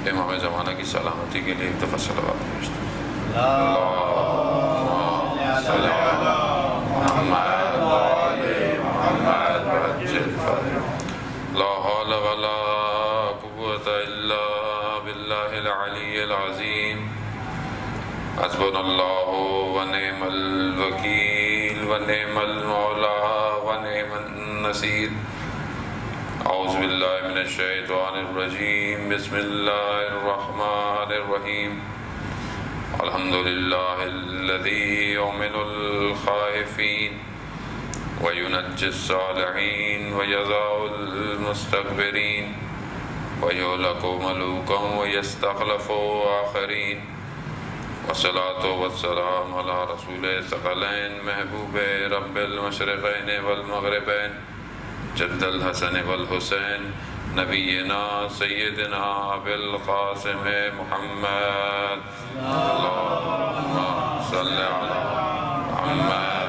امام زمانہ کی سلامتی کے لیے ایک دفعہ صلوات بھیجتے ہیں۔ اللہم صل علی محمد وآل محمد وعجل فرجہ۔ لا حول ولا قوة الا باللہ العلی العظیم۔ حسبنا اللہ ونعم الوکیل ونعم المولا ونعم النصیر۔ اعوذ باللہ من الشیطان الرجیم، بسم اللہ الرحمن الرحیم۔ الحمد للہ الذی یؤمن الخائفین وینجی الصالحین ویضع المستکبرین ویہلک ملوکا ویستخلف آخرین۔ والصلاة والسلام علی رسول ثقلین محبوب رب المشرقین والمغربین جد الحسن والحسین نبینا سیدنا ابی القاسم محمد۔ اللہم صل علی محمد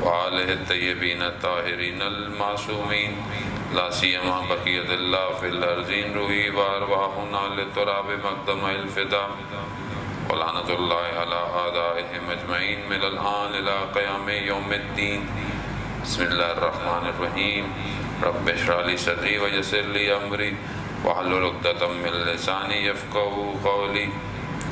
وآلہ الطیبین الطاہرین المعصومین، لا سیما بقیت اللہ فی الارضین، روحی وارواحنا للتراب مقدم الفدا، ولعنۃ اللہ علی اعدائہم اجمعین من الآن الی قیام یوم الدین۔ بسم اللہ الرحمن الرحیم۔ رب اشرح لی صدری ویسر لی امری واحلل عقدۃ من لسانی یفقہوا قولی۔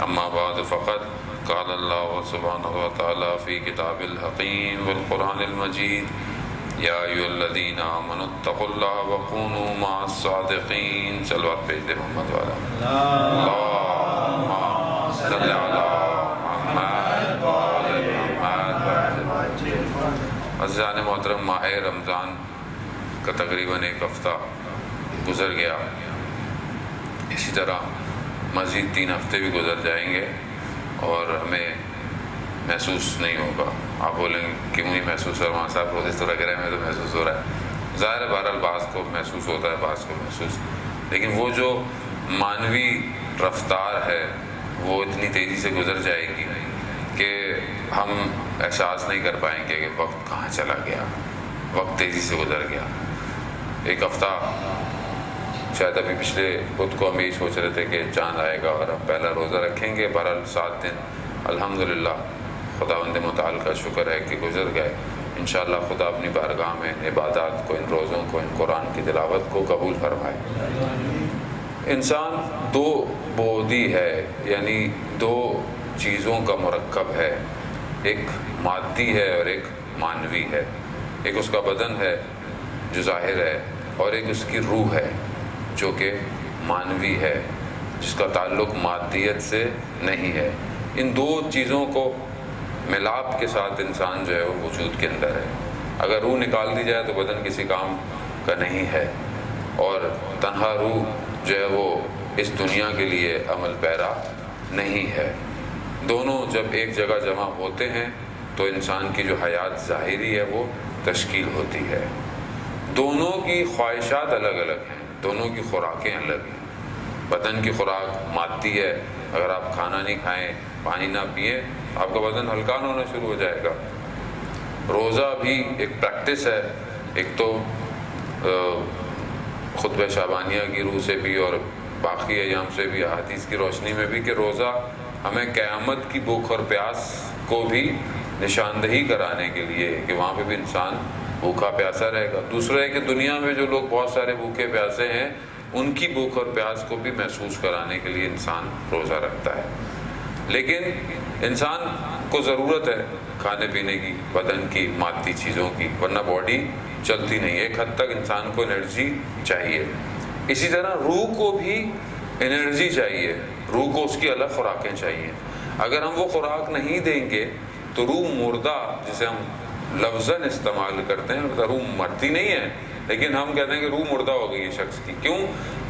اما بعد فقد قال اللہ سبحانہ وتعالی فی کتاب الحکیم والقرآن المجید، یا ایھا الذین آمنوا اتقوا اللہ وکونوا مع الصادقین۔ صلوات بھیج دے محمد والا۔ اللہم صل علی محمد وآل محمد۔ عزیزان محترم، ماہ رمضان کا تقریباً ایک ہفتہ گزر گیا، اسی طرح مزید 3 ہفتے بھی گزر جائیں گے اور ہمیں محسوس نہیں ہوگا۔ آپ بولیں گے کیوں نہیں محسوس ہو رہا؟ وہاں صاحب روزے تو لگ رہے ہیں، ہمیں تو محسوس ہو رہا ہے۔ ظاہر ہے بہرحال بعض کو محسوس ہوتا ہے، بعض کو محسوس، لیکن وہ جو معنوی رفتار ہے وہ اتنی تیزی سے گزر جائے گی کہ ہم احساس نہیں کر پائیں گے کہ وقت کہاں چلا گیا، وقت تیزی سے گزر گیا۔ ایک ہفتہ شاید ابھی پچھلے خود کو ہم یہی سوچ رہے تھے کہ چاند آئے گا اور ہم پہلا روزہ رکھیں گے، بہرحال 7 دن الحمدللہ خداوند متعال کا شکر ہے کہ گزر گئے۔ انشاءاللہ خدا اپنی بارگاہ میں ان عبادات کو، ان روزوں کو، ان قرآن کی تلاوت کو قبول فرمائے۔ انسان 2 بعدی ہے، یعنی 2 چیزوں کا مرکب ہے، ایک مادی ہے اور ایک معنوی ہے۔ ایک اس کا بدن ہے جو ظاہر ہے، اور ایک اس کی روح ہے جو کہ معنوی ہے، جس کا تعلق مادیت سے نہیں ہے۔ ان 2 چیزوں کو ملاپ کے ساتھ انسان جو ہے وہ وجود کے اندر ہے۔ اگر روح نکال دی جائے تو بدن کسی کام کا نہیں ہے، اور تنہا روح جو ہے وہ اس دنیا کے لیے عمل پیرا نہیں ہے۔ دونوں جب ایک جگہ جمع ہوتے ہیں تو انسان کی جو حیات ظاہری ہے وہ تشکیل ہوتی ہے۔ دونوں کی خواہشات الگ الگ ہیں، دونوں کی خوراکیں الگ ہیں۔ بدن کی خوراک مادی ہے، اگر آپ کھانا نہیں کھائیں، پانی نہ پئیں، آپ کا بدن ہلکان ہونا شروع ہو جائے گا۔ روزہ بھی ایک پریکٹس ہے، ایک تو خطبہ شعبانیہ کی روح سے بھی اور باقی ایام سے بھی، احادیث کی روشنی میں بھی، کہ روزہ ہمیں قیامت کی بھوک اور پیاس کو بھی نشاندہی کرانے کے لیے کہ وہاں پہ بھی انسان بھوکا پیاسا رہے گا۔ دوسرا ہے کہ دنیا میں جو لوگ بہت سارے بھوکے پیاسے ہیں، ان کی بھوک اور پیاس کو بھی محسوس کرانے کے لیے انسان روزہ رکھتا ہے۔ لیکن انسان کو ضرورت ہے کھانے پینے کی، بدن کی، مادی چیزوں کی، ورنہ باڈی چلتی نہیں ہے۔ ایک حد تک انسان کو انرجی چاہیے۔ اسی طرح روح کو بھی انرجی چاہیے، روح کو اس کی الگ خوراکیں چاہیے۔ اگر ہم وہ خوراک نہیں دیں گے تو روح مردہ، جسے ہم لفظاً استعمال کرتے ہیں، روح مرتی نہیں ہے لیکن ہم کہتے ہیں کہ روح مردہ ہو گئی ہے شخص کی۔ کیوں؟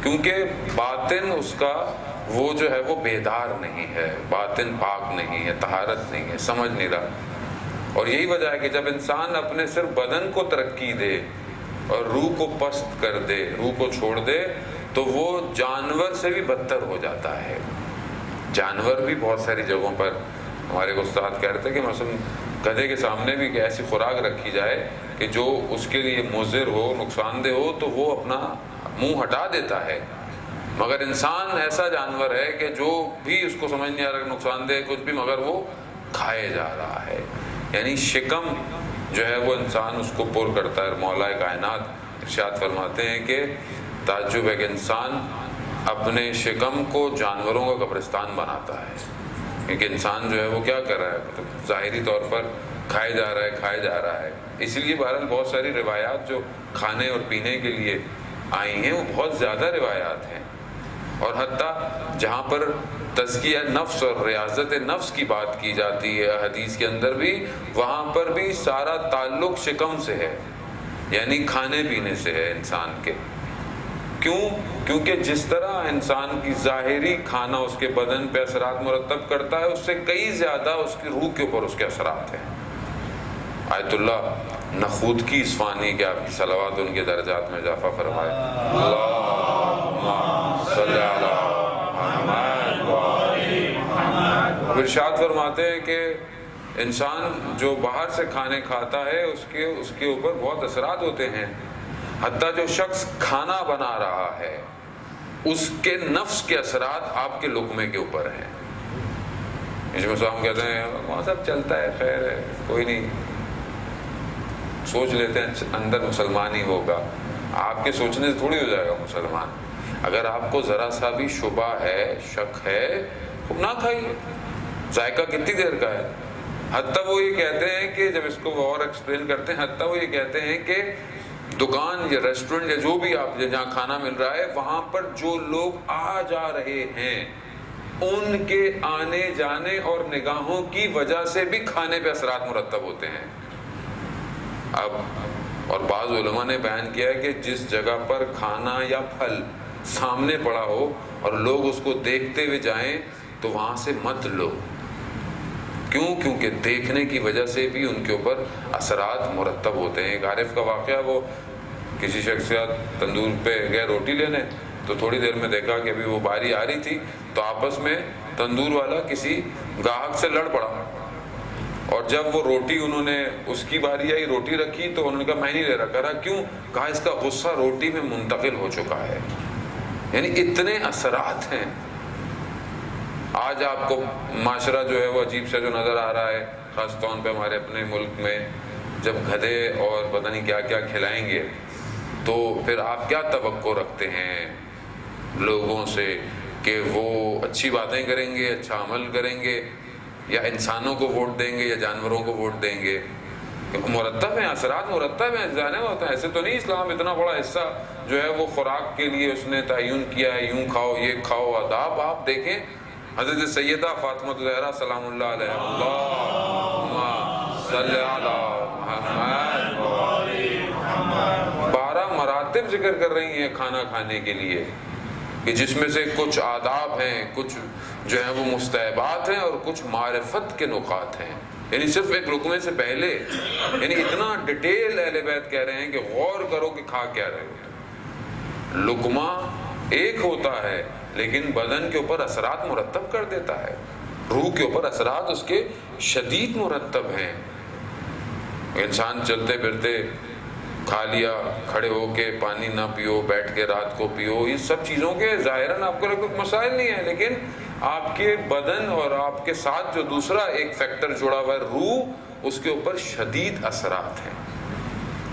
کیونکہ باطن اس کا وہ جو ہے وہ بیدار نہیں ہے، باطن پاک نہیں ہے، طہارت نہیں ہے، سمجھ نہیں رہا۔ اور یہی وجہ ہے کہ جب انسان اپنے صرف بدن کو ترقی دے اور روح کو پست کر دے، روح کو چھوڑ دے، تو وہ جانور سے بھی بدتر ہو جاتا ہے۔ جانور بھی بہت ساری جگہوں پر، ہمارے استاد کہہ رہے تھے کہ مثلا گدھے کے سامنے بھی ایسی خوراک رکھی جائے کہ جو اس کے لیے مضر ہو، نقصان دہ ہو، تو وہ اپنا منہ ہٹا دیتا ہے، مگر انسان ایسا جانور ہے کہ جو بھی اس کو سمجھ نہیں آ رہا نقصان دہ کچھ بھی، مگر وہ کھائے جا رہا ہے. یعنی شکم جو ہے وہ انسان اس کو پر کرتا ہے. مولا کائنات ارشاد فرماتے ہیں کہ تعجب ہے کہ انسان اپنے شکم کو جانوروں کا قبرستان بناتا ہے، کیونکہ انسان جو ہے وہ کیا کر رہا ہے، ظاہری طور پر کھائے جا رہا ہے. اس لیے بہرحال بہت ساری روایات جو کھانے اور پینے کے لیے آئی ہیں وہ بہت زیادہ روایات ہیں، اور حتیٰ جہاں پر تزکیہ نفس اور ریاضت نفس کی بات کی جاتی ہے حدیث کے اندر بھی، وہاں پر بھی سارا تعلق شکم سے ہے، یعنی کھانے پینے سے ہے انسان کے. کیوں؟ کیونکہ جس طرح انسان کی ظاہری کھانا اس کے بدن پہ اثرات مرتب کرتا ہے، اس سے کئی زیادہ اس کی روح کے اوپر اس کے اثرات ہیں. آیت اللہ نخود کی اصفہانی کے آپ کی صلوات ان کے درجات میں اضافہ فرمائے. اللہم صلی علی محمد وآل. ارشاد فرماتے ہیں کہ انسان جو باہر سے کھانے کھاتا ہے اس کے اوپر بہت اثرات ہوتے ہیں. حتیٰ جو شخص کھانا بنا رہا ہے اس کے نفس کے اثرات آپ کے لقمے کے اوپر ہیں. اس میں ہم کہتے ہیں وہاں سب چلتا ہے، خیر ہے، کوئی نہیں، سوچ لیتے ہیں اندر مسلمان ہی ہوگا. آپ کے سوچنے سے تھوڑی ہو جائے گا مسلمان. اگر آپ کو ذرا سا بھی شبہ ہے، شک ہے، تو نہ کھائیے. ذائقہ کتنی دیر کا ہے. حتیٰ وہ یہ کہتے ہیں کہ جب اس کو اور ایکسپلین کرتے ہیں، حتیٰ وہ یہ کہتے ہیں کہ دکان یا ریسٹورنٹ یا جو بھی آپ جہاں کھانا مل رہا ہے، وہاں پر جو لوگ آ جا رہے ہیں ان کے آنے جانے اور نگاہوں کی وجہ سے بھی کھانے پہ اثرات مرتب ہوتے ہیں. اب اور بعض علماء نے بیان کیا ہے کہ جس جگہ پر کھانا یا پھل سامنے پڑا ہو اور لوگ اس کو دیکھتے ہوئے جائیں تو وہاں سے مت لو. کیوں؟ کیونکہ دیکھنے کی وجہ سے بھی ان کے اوپر اثرات مرتب ہوتے ہیں. ایک عارف کا واقعہ، وہ کسی شخص کے تندور پہ گئے روٹی لینے، تو تھوڑی دیر میں دیکھا کہ ابھی وہ باری آ رہی تھی تو آپس میں تندور والا کسی گاہک سے لڑ پڑا. اور جب وہ روٹی انہوں نے اس کی باری آئی روٹی رکھی تو انہوں نے کہا میں نہیں لے رہا. کہا کیوں؟ کہا اس کا غصہ روٹی میں منتقل ہو چکا ہے. یعنی اتنے اثرات ہیں. آج آپ کو معاشرہ جو ہے وہ عجیب سے جو نظر آ رہا ہے، خاص طور پہ ہمارے اپنے ملک میں، جب گدھے اور پتہ نہیں کیا کیا کھلائیں گے تو پھر آپ کیا توقع رکھتے ہیں لوگوں سے کہ وہ اچھی باتیں کریں گے، اچھا عمل کریں گے، یا انسانوں کو ووٹ دیں گے یا جانوروں کو ووٹ دیں گے؟ مرتب ہیں، اثرات مرتب ہیں، ظاہر ہوتا ہے. ایسے تو نہیں اسلام اتنا بڑا حصہ جو ہے وہ خوراک کے لیے اس نے تعین کیا ہے، یوں کھاؤ یہ کھاؤ. آداب آپ دیکھیں حضرت سیدہ فاطمہ زہرا سلام اللہ علیہ، اللہم صلی علی محمد 12 مراتب ذکر کر رہی ہیں کھانا کھانے کے لیے، کہ جس میں سے کچھ آداب ہیں، کچھ جو ہیں وہ مستحبات ہیں اور کچھ معرفت کے نکات ہیں. یعنی صرف ایک لقمے سے پہلے، یعنی اتنا ڈیٹیل اہل بیت کہہ رہے ہیں کہ غور کرو کہ کھا کیا رہے ہو. لقمہ ایک ہوتا ہے لیکن بدن کے اوپر اثرات مرتب کر دیتا ہے، روح کے اوپر اثرات اس کے شدید مرتب ہیں. انسان چلتے پھرتے کھا لیا، کھڑے ہو کے پانی نہ پیو، بیٹھ کے رات کو پیو، یہ سب چیزوں کے ظاہراً آپ کو کوئی مسائل نہیں ہے، لیکن آپ کے بدن اور آپ کے ساتھ جو دوسرا ایک فیکٹر جڑا ہوا ہے روح، اس کے اوپر شدید اثرات ہیں.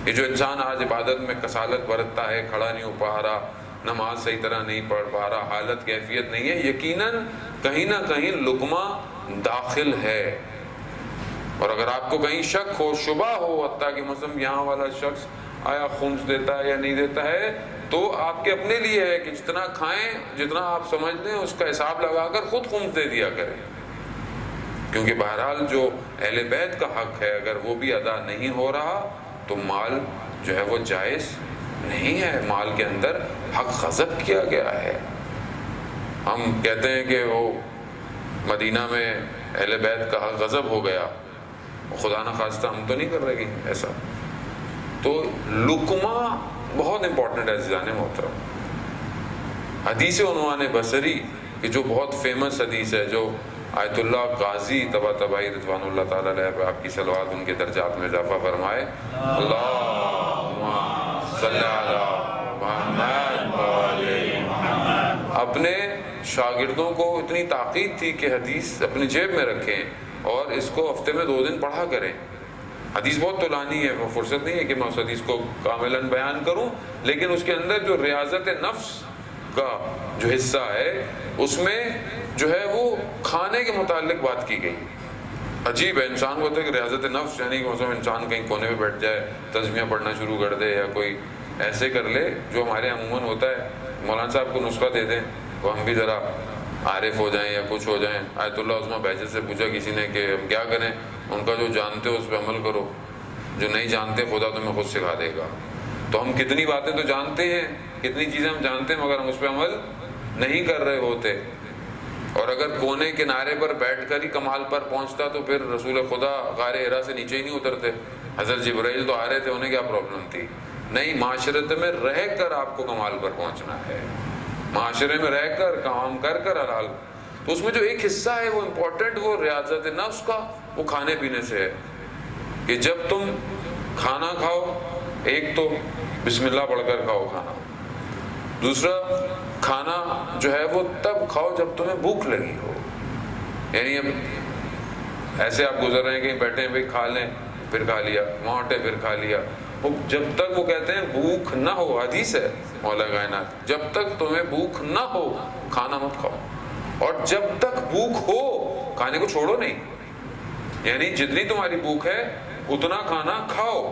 یہ جو انسان آج عبادت میں کسالت برتتا ہے، کھڑا نہیں ہو پا رہا، نماز صحیح طرح نہیں پڑھ پا رہا، حالت کیفیت نہیں ہے، یقیناً کہیں نہ کہیں لقمہ داخل ہے. اور اگر آپ کو کہیں شک ہو، شبہ ہو، حتیٰ کہ مثلا یہاں والا شخص آیا خمس دیتا ہے یا نہیں دیتا ہے، تو آپ کے اپنے لیے ہے کہ جتنا کھائیں، جتنا آپ سمجھ لیں اس کا حساب لگا کر خود خمس دے دیا کریں. کیونکہ بہرحال جو اہل بیت کا حق ہے اگر وہ بھی ادا نہیں ہو رہا تو مال جو ہے وہ جائز نہیں ہے، مال کے اندر حق غصب کیا گیا ہے. ہم کہتے ہیں کہ وہ مدینہ میں اہل بیت کا حق غصب ہو گیا، خدا نہ خواستہ ہم تو نہیں کر رہے گے ایسا. تو لقمہ بہت امپورٹنٹ ہے عزیزان محترم. حدیث عنوان بصری کہ جو بہت فیمس حدیث ہے، جو آیت اللہ قاضی طباطبائی رضوان اللہ تعالیٰ علیہ آپ کی صلوات ان کے درجات میں اضافہ فرمائے. اللہم صلی علی محمد اپنے شاگردوں کو اتنی تاکید تھی کہ حدیث اپنی جیب میں رکھیں اور اس کو ہفتے میں 2 دن پڑھا کریں. حدیث بہت طولانی ہے, وہ فرصت نہیں ہے کہ میں اس حدیث کو کاملاً بیان کروں, لیکن اس کے اندر جو ریاضت نفس کا جو حصہ ہے اس میں جو ہے وہ کھانے کے متعلق بات کی گئی. عجیب ہے, انسان کو ہوتا ہے کہ ریاضت نفس یعنی کہ مثلا انسان کہیں کونے میں بیٹھ جائے, تسبیحاں پڑھنا شروع کر دے, یا کوئی ایسے کر لے جو ہمارے عموماً ہوتا ہے. مولانا صاحب کو نسخہ دے دیں تو ہم بھی ذرا عارف ہو جائیں یا کچھ ہو جائیں. آیت اللہ عظمیٰ بہجت سے پوچھا کسی نے کہ ہم کیا کریں؟ ان کا جو جانتے ہو اس پہ عمل کرو, جو نہیں جانتے خدا تمہیں خود سکھا دے گا. تو ہم کتنی باتیں تو جانتے ہیں, کتنی چیزیں ہم جانتے ہیں, مگر ہم اس پہ عمل نہیں کر رہے ہوتے. اور اگر کونے کنارے پر بیٹھ کر ہی کمال پر پہنچتا تو پھر رسول خدا غار حرا سے نیچے ہی نہیں اترتے. حضرت جبرائیل تو آ رہے تھے, انہیں کیا پرابلم تھی؟ نہیں, معاشرت میں رہ کر آپ کو کمال پر پہنچنا ہے, معاشرے میں رہ کر کام کر کر حلال. تو اس میں جو ایک حصہ ہے وہ امپورٹنٹ, وہ ریاضت نفس کا, وہ کھانے پینے سے ہے. کہ جب تم کھانا کھاؤ, ایک تو بسم اللہ پڑھ کر کھاؤ کھانا, دوسرا کھانا جو ہے وہ تب کھاؤ جب تمہیں بھوک لگی ہو. یعنی اب ایسے آپ گزر رہے ہیں کہیں بیٹھے ہیں, بھائی کھا لیں, پھر کھا لیا, وہاں ہٹے پھر کھا لیا. وہ جب تک وہ کہتے ہیں بھوک نہ ہو, حدیث ہے مولا کائنات, جب تک تمہیں بھوک نہ ہو کھانا مت کھاؤ, اور جب تک بھوک ہو کھانے کو چھوڑو نہیں. یعنی جتنی تمہاری بھوک ہے اتنا کھانا کھاؤ.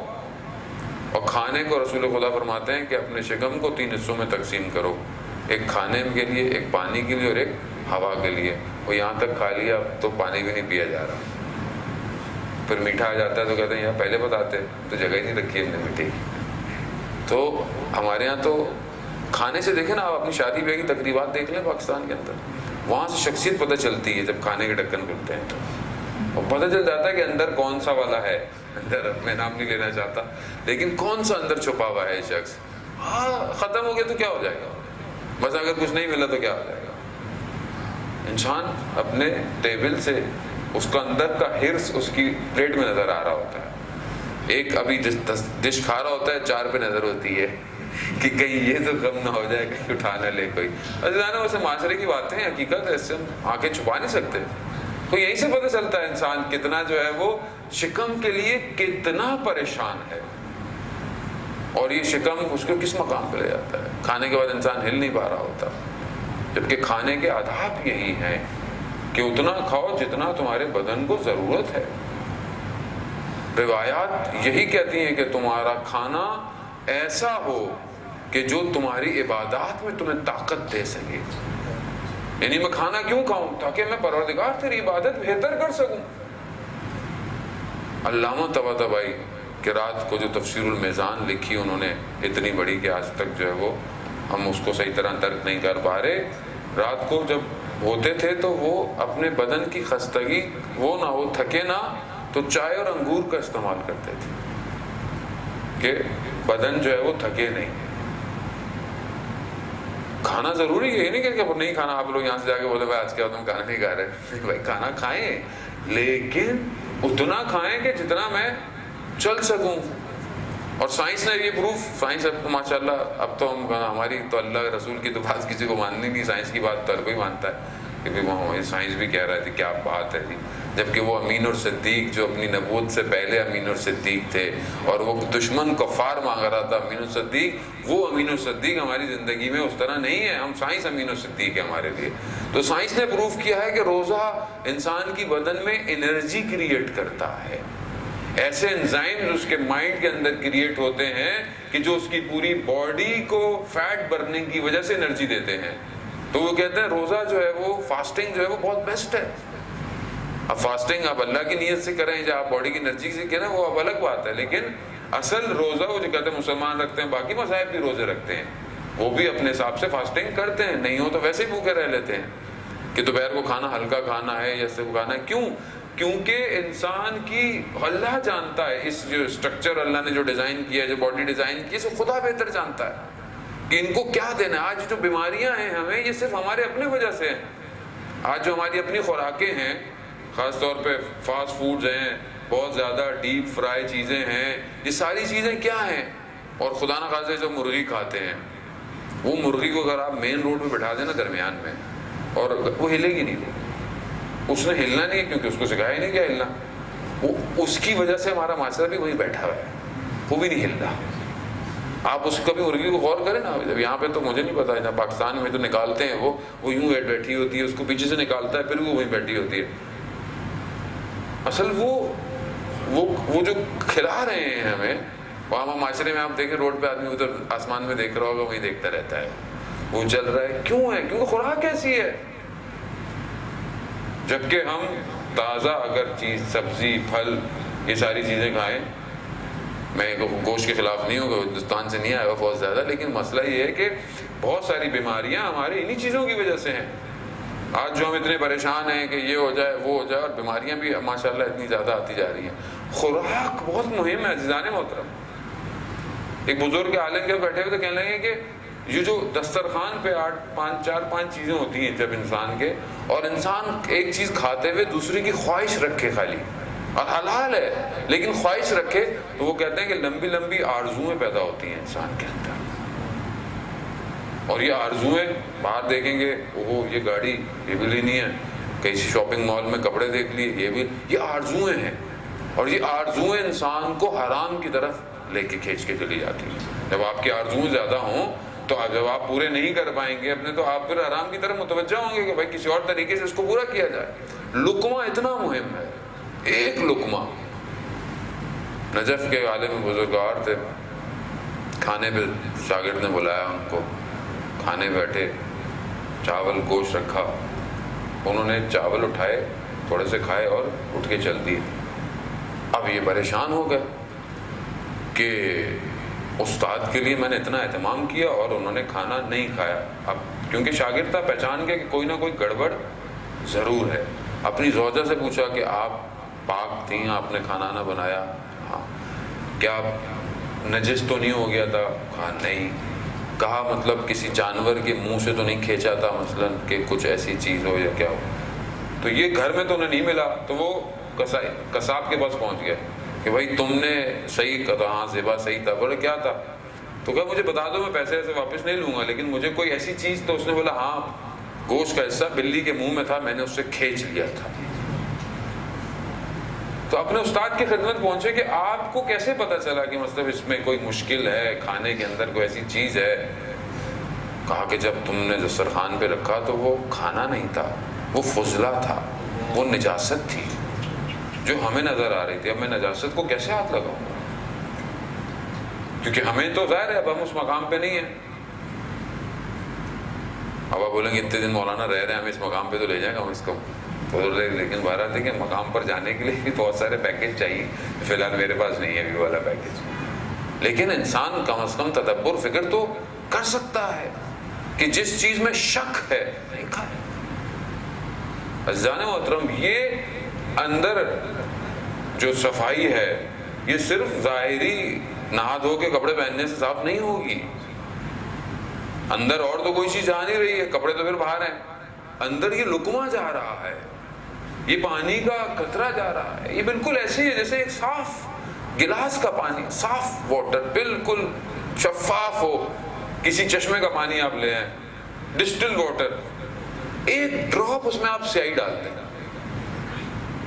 اور کھانے کو رسول خدا فرماتے ہیں کہ اپنے شکم کو 3 حصوں میں تقسیم کرو, ایک کھانے کے لیے, ایک پانی کے لیے, اور ایک ہوا کے لیے. اور یہاں تک کھا لیا تو پانی بھی نہیں پیا جا رہا, پھر میٹھا آ جاتا ہے تو کہتے ہیں یار پہلے بتاتے, تو جگہ ہی نہیں رکھی ہم نے میٹھے. تو ہمارے یہاں تو کھانے سے دیکھیں نا, آپ اپنی شادی بیاہ کی تقریبات دیکھ لیں پاکستان کے اندر, وہاں سے شخصیت پتہ چلتی ہے جب کھانے کے ڈھکن کھلتے ہیں تو, اور پتہ چل جاتا ہے کہ اندر کون سا والا ہے. اندر میں نام نہیں لینا چاہتا, لیکن کون سا اندر چھپا ہوا ہے شخص. ہاں ختم ہو گیا تو کیا ہو جائے گا, بس اگر کچھ نہیں ملا تو کیا ہو جائے گا. انسان اپنے ٹیبل سے اس کا اندر کا ہرس اس کی پلیٹ میں نظر آ رہا ہوتا ہے. ایک ابھی ڈش کھا رہا ہوتا ہے, 4 پہ نظر ہوتی ہے کہ کہیں یہ تو غم نہ ہو جائے, کہیں اٹھا نہ لے کوئی. عزیزانو ویسے معاشرے کی باتیں ہیں, حقیقت ہے, اس سے ہم آنکھیں چھپا نہیں سکتے. تو یہیں سے پتہ چلتا ہے انسان کتنا جو ہے وہ شکم کے لیے کتنا پریشان ہے, اور یہ شکم اس کو کس مقام پہ لے جاتا ہے. کھانے کے بعد انسان ہل نہیں پا رہا ہوتا, جبکہ کھانے کے آداب یہی ہیں کہ اتنا کھاؤ جتنا تمہارے بدن کو ضرورت ہے. روایات یہی کہتی ہیں کہ تمہارا کھانا ایسا ہو کہ جو تمہاری عبادات میں تمہیں طاقت دے سکے. یعنی میں کھانا کیوں کھاؤں؟ تاکہ میں پروردگار تیری عبادت بہتر کر سکوں. علامہ طباطبائی کہ رات کو جو تفسیر المیزان لکھی انہوں نے, اتنی بڑی کہ آج تک جو ہے وہ ہم اس کو صحیح طرح درک نہیں کر پا رہے. رات کو جب ہوتے تھے تو وہ اپنے بدن کی خستگی وہ نہ ہو, تھکے نہ, تو چائے اور انگور کا استعمال کرتے تھے کہ بدن جو ہے وہ تھکے نہیں. کھانا ضروری ہے, یہ نہیں کہ نہیں کھانا. آپ لوگ یہاں سے جا کے بولے بھائی آج کیا تم کھانا نہیں کھا رہے, بھائی کھانا کھائیں, لیکن اتنا کھائیں کہ جتنا میں چل سکوں. اور سائنس نے یہ پروف, سائنس اب ماشاءاللہ, اب تو ہماری تو اللہ رسول کی تو بات کسی کو ماننی نہیں, سائنس کی بات تو ہر کوئی مانتا ہے کہ بھی سائنس بھی کہہ رہا تھی کیا بات ہے جی. جبکہ وہ امین الصدیق جو اپنی نبوت سے پہلے امین الصدیق تھے, اور وہ دشمن کفار مانگ رہا تھا امین الصدیق, وہ امین الصدیق ہماری زندگی میں اس طرح نہیں ہے. ہم سائنس امین الصدیق ہے ہمارے لیے. تو سائنس نے پروف کیا ہے کہ روزہ انسان کی بدن میں انرجی کریٹ کرتا ہے. ایسے انزائم اس کے مائنڈ کے اندر کریٹ ہوتے ہیں کہ جو اس کی پوری باڈی کو فیٹ برننگ کی وجہ سے انرجی دیتے ہیں. تو وہ کہتے ہیں روزہ جو ہے وہ, فاسٹنگ جو ہے وہ بہت بیسٹ ہے. اب فاسٹنگ آپ اللہ کی نیت سے کریں یا آپ باڈی کی انرجی سے کریں وہ اب الگ بات ہے, لیکن اصل روزہ وہ جو کہتے ہیں مسلمان رکھتے ہیں, باقی مذاہب بھی روزے رکھتے ہیں, وہ بھی اپنے حساب سے فاسٹنگ کرتے ہیں. نہیں ہو تو ویسے ہی بھوکے رہ لیتے ہیں کہ دوپہر کو کھانا ہلکا کھانا ہے یا صرف کھانا ہے. کیوں؟ کیونکہ انسان کی, اللہ جانتا ہے اس جو اسٹرکچر اللہ نے جو ڈیزائن کیا ہے, جو باڈی ڈیزائن کی ہے, اسے خدا بہتر جانتا ہے کہ ان کو کیا دینا ہے. آج جو بیماریاں ہیں ہمیں, یہ صرف ہمارے اپنے وجہ سے ہیں. آج جو ہماری اپنی خوراکیں ہیں, خاص طور پہ فاسٹ فوڈز ہیں, بہت زیادہ ڈیپ فرائی چیزیں ہیں, یہ ساری چیزیں کیا ہیں؟ اور خدا نخواستہ جو مرغی کھاتے ہیں, وہ مرغی کو اگر آپ مین روڈ پہ بٹھا دیں نا درمیان میں، اور وہ ہلے گی نہیں، اس نے ہلنا نہیں ہے کیونکہ اس کو سکھایا ہی نہیں کیا ہلنا، وہ اس کی وجہ سے ہمارا معاشرہ بھی وہیں بیٹھا ہوا ہے، وہ بھی نہیں ہل رہا۔ آپ اس کبھی مرغی کو غور کریں نا، جب یہاں پہ تو مجھے نہیں پتا، یہاں پاکستان میں تو نکالتے ہیں وہ یوں بیٹھی ہوتی ہے، اس کو پیچھے سے نکالتا ہے پھر وہ وہیں بیٹھی ہوتی ہے۔ اصل وہ جو کھلا رہے ہیں ہمیں، وہاں معاشرے میں آپ دیکھیں روڈ پہ آدمی ادھر آسمان میں دیکھ رہا ہوگا، وہیں دیکھتا رہتا ہے، وہ چل رہا ہے، کیوں ہے؟ کیونکہ خوراک ایسی ہے۔ جبکہ ہم تازہ اگر چیز، سبزی، پھل، یہ ساری چیزیں کھائیں، میں گوشت کے خلاف نہیں ہوں کہ ہندوستان سے نہیں آیا ہوا بہت زیادہ، لیکن مسئلہ یہ ہے کہ بہت ساری بیماریاں ہمارے انہی چیزوں کی وجہ سے ہیں۔ آج جو ہم اتنے پریشان ہیں کہ یہ ہو جائے وہ ہو جائے، اور بیماریاں بھی ماشاءاللہ اتنی زیادہ آتی جا رہی ہیں۔ خوراک بہت مہم ہے عزیزان محترم۔ ایک بزرگ عالم کے بیٹھے ہوئے تو کہنے لگے کہ یہ جو دسترخوان پہ چار پانچ چیزیں ہوتی ہیں جب انسان کے، اور انسان ایک چیز کھاتے ہوئے دوسری کی خواہش رکھے خالی، اور حلال ہے لیکن خواہش رکھے، تو وہ کہتے ہیں کہ لمبی لمبی آرزویں پیدا ہوتی ہیں انسان کے اندر۔ اور یہ آرزویں باہر دیکھیں گے، وہ یہ گاڑی یہ بھی لینی ہے، کسی شاپنگ مال میں کپڑے دیکھ لیے، یہ بھی، یہ آرزویں ہیں، اور یہ آرزویں انسان کو حرام کی طرف لے کے کھینچ کے چلی جاتی ہیں۔ جب آپ کی آرزویں زیادہ ہوں تو جب آپ پورے نہیں کر پائیں گے اپنے، تو آپ پھر حرام کی طرف متوجہ ہوں گے کہ بھائی کسی اور طریقے سے اس کو پورا کیا جائے۔ لقمہ اتنا مہم ہے، ایک لقمہ۔ نجف کے عالم بزرگوار تھے، کھانے پہ شاگرد نے بلایا ان کو، کھانے بیٹھے، چاول گوشت رکھا، انہوں نے چاول اٹھائے، تھوڑے سے کھائے اور اٹھ کے چل دیے۔ اب یہ پریشان ہو گئے کہ استاد کے لیے میں نے اتنا اہتمام کیا اور انہوں نے کھانا نہیں کھایا۔ اب کیونکہ شاگرد تھا، پہچان گیا کہ کوئی نہ کوئی گڑبڑ ضرور ہے۔ اپنی زوجہ سے پوچھا کہ آپ پاک تھیں، آپ نے کھانا نہ بنایا؟ ہاں۔ کیا نجس تو نہیں ہو گیا تھا؟ کہا نہیں۔ کہا مطلب کسی جانور کے منہ سے تو نہیں کھینچا تھا مثلاً کہ کچھ ایسی چیز ہو یا کیا ہو؟ تو یہ گھر میں تو انہیں نہیں ملا، تو وہ قصاب کے پاس پہنچ گیا کہ بھائی تم نے صحیح کہا، ہاں زیبا صحیح تھا۔ بولے کیا تھا؟ تو کہا مجھے بتا دو، میں پیسے ایسے واپس نہیں لوں گا، لیکن مجھے کوئی ایسی چیز۔ تو اس نے بولا ہاں گوشت کا حصہ بلی کے منہ میں تھا، میں نے اس سے کھینچ لیا تھا۔ تو اپنے استاد کی خدمت پہنچے کہ آپ کو کیسے پتا چلا کہ مطلب اس میں کوئی مشکل ہے، کھانے کے اندر کوئی ایسی چیز ہے؟ کہا کہ جب تم نے دسترخوان پہ رکھا تو وہ کھانا نہیں تھا، وہ فضلہ تھا، وہ نجاست تھی جو ہمیں نظر آ رہی تھی۔ اب میں نجاست کو کیسے ہاتھ لگاؤں گا؟ کیونکہ ہمیں تو ظاہر ہے اب ہم اس مقام پہ نہیں ہیں۔ اب آپ بولیں گے اتنے دن مولانا رہ رہے ہیں، ہمیں اس مقام پہ تو لے جائیں گا ہم اس کو، لیکن بہرحال دیکھیں مقام پر جانے کے لیے بھی بہت سارے پیکیج چاہیے۔ فی الحال میرے پاس نہیں ہے ابھی والا پیکیج، لیکن انسان کم از کم تدبر، فکر تو کر سکتا ہے کہ جس چیز میں شک ہے نہیں کھائے۔ عزیزان محترم، یہ اندر جو صفائی ہے یہ صرف ظاہری نہا دھو کے کپڑے پہننے سے صاف نہیں ہوگی۔ اندر اور تو کوئی چیز جا نہیں رہی ہے، کپڑے تو پھر باہر ہیں، اندر یہ لقمہ جا رہا ہے، یہ پانی کا قطرہ جا رہا ہے۔ یہ بالکل ایسے ہی ہے جیسے ایک صاف گلاس کا پانی، صاف واٹر، بالکل شفاف ہو، کسی چشمے کا پانی آپ لے آئیں، ڈسٹل واٹر، ایک ڈراپ اس میں آپ سیاہی ڈالتے ہیں،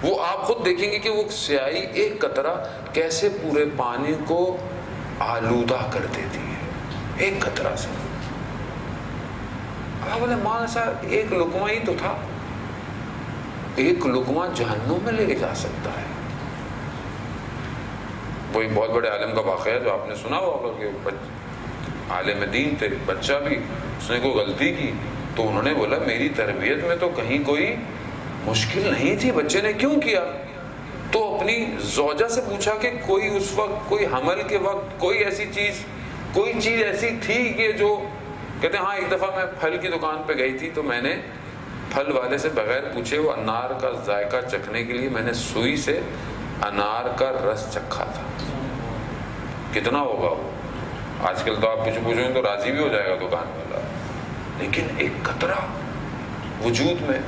وہ آپ خود دیکھیں گے کہ وہ سیاہی ایک قطرہ کیسے پورے پانی کو آلودہ کر دیتی ہے، ایک قطرہ سے۔ آپ بولے مولانا صاحب ایک لقمہ ہی تو تھا، ایک لقمہ جہنم میں لے کے جا سکتا ہے۔ وہی بہت بڑے عالم کا واقعہ ہے جو آپ نے سنا ہوگا کہ عالم دین تھے، بچہ بھی، اس نے کوئی غلطی کی تو انہوں نے بولا میری تربیت میں تو کہیں کوئی مشکل نہیں تھی، بچے نے کیوں کیا؟ تو اپنی زوجہ سے پوچھا کہ کوئی اس وقت، کوئی حمل کے وقت کوئی ایسی چیز، کوئی چیز ایسی تھی کہ جو، کہتے ہیں ہاں ایک دفعہ میں پھل کی دکان پہ گئی تھی تو میں نے پھل والے سے بغیر پوچھے وہ انار کا ذائقہ چکھنے کے لیے میں نے سوئی سے انار کا رس چکھا تھا۔ کتنا ہوگا وہ؟ آج کل تو آپ کچھ پوچھیں تو راضی بھی ہو جائے گا دکان والا، لیکن ایک قطرہ وجود میں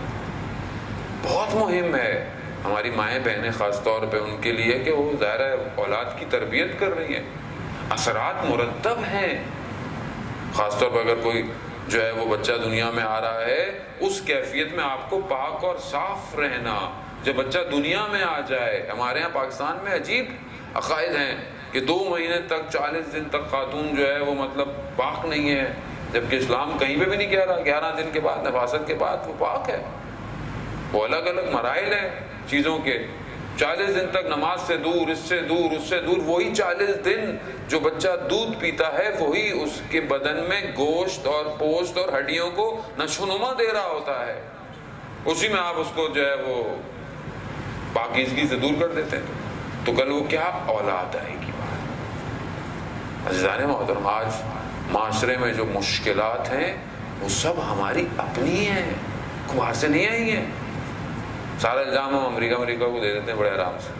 بہت مہم ہے۔ ہماری مائیں بہنیں خاص طور پہ ان کے لیے کہ وہ ظاہر ہے اولاد کی تربیت کر رہی ہیں، اثرات مرتب ہیں۔ خاص طور پر اگر کوئی جو ہے وہ بچہ دنیا میں آ رہا ہے، اس کیفیت میں آپ کو پاک اور صاف رہنا. جب بچہ دنیا میں آ جائے، ہمارے ہاں پاکستان میں عجیب عقائد ہیں کہ 2 مہینے تک 40 دن تک خاتون جو ہے وہ مطلب پاک نہیں ہے، جبکہ اسلام کہیں پہ بھی نہیں کہہ رہا 11 دن کے بعد، نفاست کے بعد وہ پاک ہے. وہ الگ الگ مراحل ہیں چیزوں کے. 40 دن تک نماز سے دور، اس سے دور، اس سے دور. وہی 40 دن جو بچہ دودھ پیتا ہے وہی اس کے بدن میں گوشت اور پوست اور ہڈیوں کو نشو و نما دے رہا ہوتا ہے. اسی میں آپ اس کو جو ہے وہ پاکیزگی سے دور کر دیتے ہیں، تو کل وہ کیا اولاد آئے گی. عزیزان محترم، آج معاشرے میں جو مشکلات ہیں وہ سب ہماری اپنی ہیں، باہر سے نہیں آئی ہیں. سارا الزام ہم امریکہ کو دے دیتے ہیں بڑے آرام سے.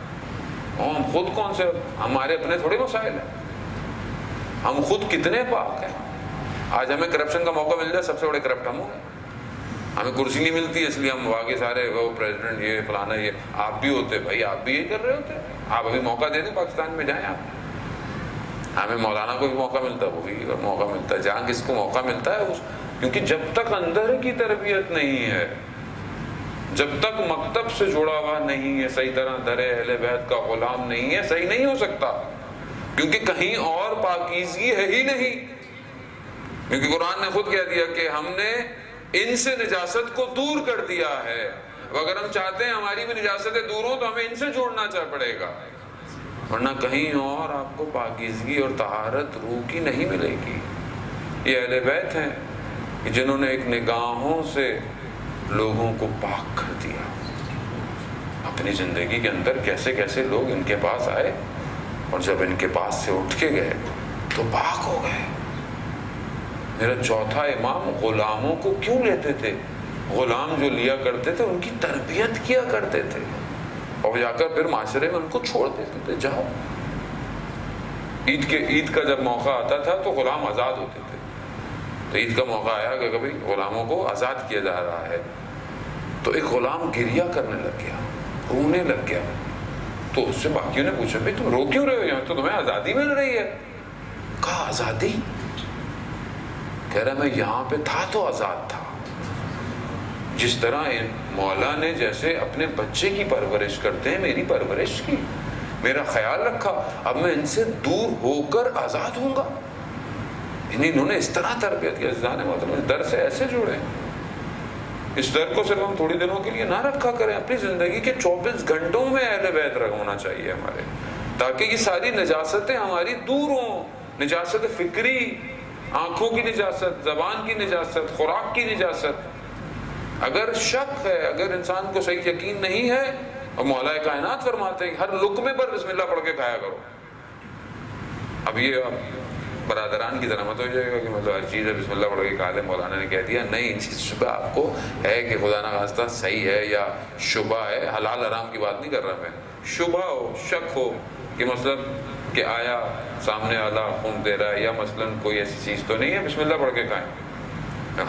ہم خود کون سے، ہمارے اپنے تھوڑے مسائل ہیں. ہم خود کتنے پاک ہیں. آج ہمیں کرپشن کا موقع مل جائے، سب سے بڑے کرپٹ ہم ہوں. ہمیں کرسی نہیں ملتی اس لیے ہم باقی سارے وہ پریزیڈنٹ یہ فلانا یہ. آپ بھی ہوتے بھائی، آپ بھی یہی کر رہے ہوتے. آپ ابھی موقع دے دیں پاکستان میں جائیں آپ. ہمیں مولانا کو بھی موقع ملتا ہے، وہ بھی موقع ملتا ہے. جہاں کس کو موقع ملتا ہے کیونکہ جب تک اندر کی تربیت نہیں ہے، جب تک مکتب سے جڑا ہوا نہیں ہے، صحیح طرح در اہل بیت کا غلام نہیں ہے، صحیح نہیں ہو سکتا. کیونکہ کہیں اور پاکیزگی ہے ہی نہیں. کیونکہ قرآن نے خود کہہ دیا کہ ہم نے ان سے نجاست کو دور کر دیا ہے. اگر ہم چاہتے ہیں ہماری بھی نجاستیں دور ہوں تو ہمیں ان سے جوڑنا پڑے گا، ورنہ کہیں اور آپ کو پاکیزگی اور طہارت روح کی نہیں ملے گی. یہ اہل بیت ہیں کہ جنہوں نے ایک نگاہوں سے لوگوں کو پاک کر دیا. اپنی زندگی کے اندر کیسے کیسے لوگ ان کے پاس آئے، اور جب ان کے پاس سے اٹھ کے گئے تو پاک ہو گئے. میرا چوتھا امام غلاموں کو کیوں لیتے تھے؟ غلام جو لیا کرتے تھے ان کی تربیت کیا کرتے تھے، اور جا کر پھر معاشرے میں ان کو چھوڑ دیتے تھے. جاؤ. عید کا جب موقع آتا تھا تو غلام آزاد ہوتے تھے. تو عید کا موقع آیا کہ کبھی غلاموں کو آزاد کیا جا رہا ہے، تو ایک غلام گریہ کرنے لگ گیا، رونے لگ گیا. تو اس سے باقیوں نے پوچھا بھائی تم رو کیوں رہے ہو، یہاں تو تمہیں آزادی مل رہی ہے. کہا آزادی؟ کہہ رہا میں یہاں پہ تھا تو آزاد تھا. جس طرح مولا نے جیسے اپنے بچے کی پرورش کرتے ہیں میری پرورش کی، میرا خیال رکھا، اب میں ان سے دور ہو کر آزاد ہوں گا. انہوں نے اس طرح تربیت کی. عزیزان محترم، در سے ایسے جڑے. اس در کو صرف ہم تھوڑی دنوں کے لیے نہ رکھا کریں، اپنی زندگی کے 24 گھنٹوں میں اہل بیت ہونا چاہیے ہمارے، تاکہ یہ ساری نجاستیں ہماری دور ہوں. نجاست فکری، آنکھوں کی نجاست، زبان کی نجاست، خوراک کی نجاست. اگر شک ہے، اگر انسان کو صحیح یقین نہیں ہے، اور مولا کائنات فرماتے ہیں ہر لقمے پر بسم اللہ پڑھ کے کھایا کرو. اب یہ برادران کی طرح مت ہو جائے گا کہ مطلب ہر چیز ہے بسم اللہ پڑھ کے کھا لے. مولانا نے کہہ دیا نہیں، شبہ آپ کو ہے کہ خدا نخواستہ صحیح ہے یا شبہ ہے. حلال حرام کی بات نہیں کر رہا میں. شبہ ہو، شک ہو کہ مطلب کہ آیا سامنے والا خون دے رہا ہے، یا مثلاً کوئی ایسی چیز تو نہیں ہے، بسم اللہ پڑھ کے کھائیں.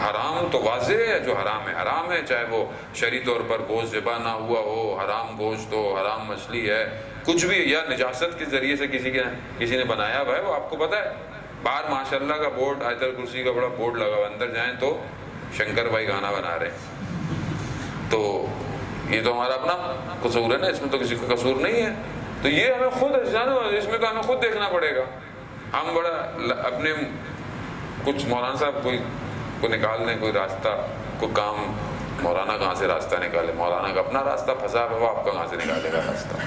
حرام تو واضح ہے، جو حرام ہے حرام ہے، چاہے وہ شرعی طور پر گوشت ذبح نہ ہوا ہو، حرام گوشت ہو، حرام مچھلی ہے، کچھ بھی، یا نجاست کے ذریعے سے کسی نے بنایا ہوا ہے، وہ آپ کو پتہ ہے. باہر ماشاءاللہ کا بورڈ، آیت الکرسی کا بڑا بورڈ لگا ہوا، اندر جائیں تو شنکر بھائی گانا بنا رہے ہیں. تو یہ تو ہمارا اپنا قصور ہے نا، اس میں تو کسی کا قصور نہیں ہے. تو یہ ہمیں خود اس میں تو ہمیں خود دیکھنا پڑے گا. ہم بڑا اپنے کچھ مولانا صاحب کو نکال دیں کوئی راستہ، کوئی کام. مولانا کہاں سے راستہ نکالے؟ مولانا کا اپنا راستہ پھنسا ہے، وہ آپ کا کہاں سے نکالے گا راستہ؟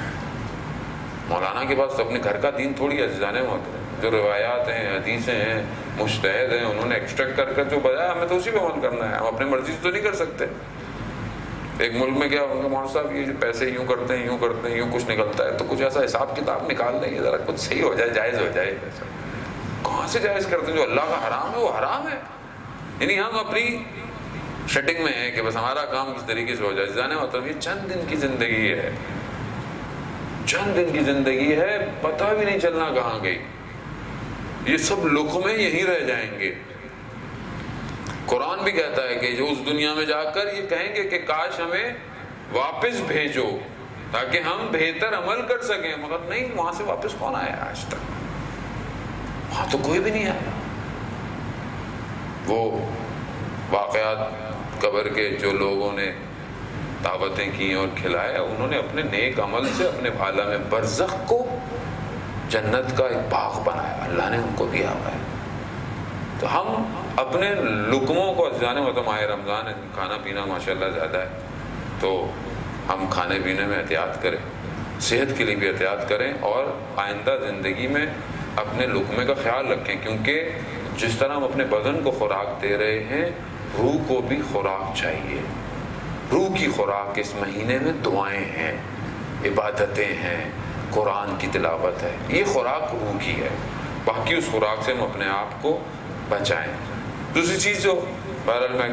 مولانا کے پاس تو اپنے گھر کا دین تھوڑی ہے. عزیزان محترم، جو روایات ہیں، حدیثیں ہیں، مجتہد ہیں، انہوں نے ایکسٹریکٹ کر جو بتایا ہمیں تو اسی پہ عمل کرنا ہے. ہم اپنی مرضی سے تو نہیں کر سکتے. ایک ملک میں کیا ہوگا مولوی صاحب یہ پیسے یوں کرتے ہیں، یوں کرتے ہیں، یوں کچھ نکلتا ہے، تو کچھ ایسا حساب کتاب نکال دیں گے ذرا کچھ صحیح ہو جائے، جائز ہو جائے. کہاں سے جائز کرتے ہیں؟ جو اللہ کا حرام ہے وہ حرام ہے. یعنی ہم اپنی شٹنگ میں ہیں کہ بس ہمارا کام کس طریقے سے ہو جائے. جانے مطلب یہ چند دن کی زندگی ہے، چند دن کی زندگی ہے، پتہ بھی نہیں چلنا کہاں گئی. یہ سب لقمے یہیں رہ جائیں گے. قرآن بھی کہتا ہے کہ جو اس دنیا میں جا کر یہ کہیں گے کہ کاش ہمیں واپس بھیجو تاکہ ہم بہتر عمل کر سکیں. مگر نہیں، وہاں سے واپس کون آیا آج تک؟ وہاں تو کوئی بھی نہیں آیا. وہ واقعات قبر کے جو لوگوں نے دعوتیں کی اور کھلایا، انہوں نے اپنے نیک عمل سے اپنے عالم برزخ کو جنت کا ایک باغ بنایا، اللہ نے ان کو دیا ہوا ہے۔ تو ہم اپنے لقموں کو جانے مطلب ماہ رمضان ہے، کھانا پینا ماشاءاللہ زیادہ ہے، تو ہم کھانے پینے میں احتیاط کریں، صحت کے لیے بھی احتیاط کریں، اور آئندہ زندگی میں اپنے لقمے کا خیال رکھیں، کیونکہ جس طرح ہم اپنے بدن کو خوراک دے رہے ہیں، روح کو بھی خوراک چاہیے۔ روح کی خوراک اس مہینے میں دعائیں ہیں، عبادتیں ہیں، قرآن کی تلاوت ہے، یہ خوراک روح کی ہے۔ باقی اس خوراک سے ہم اپنے آپ کو بچائیں۔ دوسری چیز جو بہرحال میں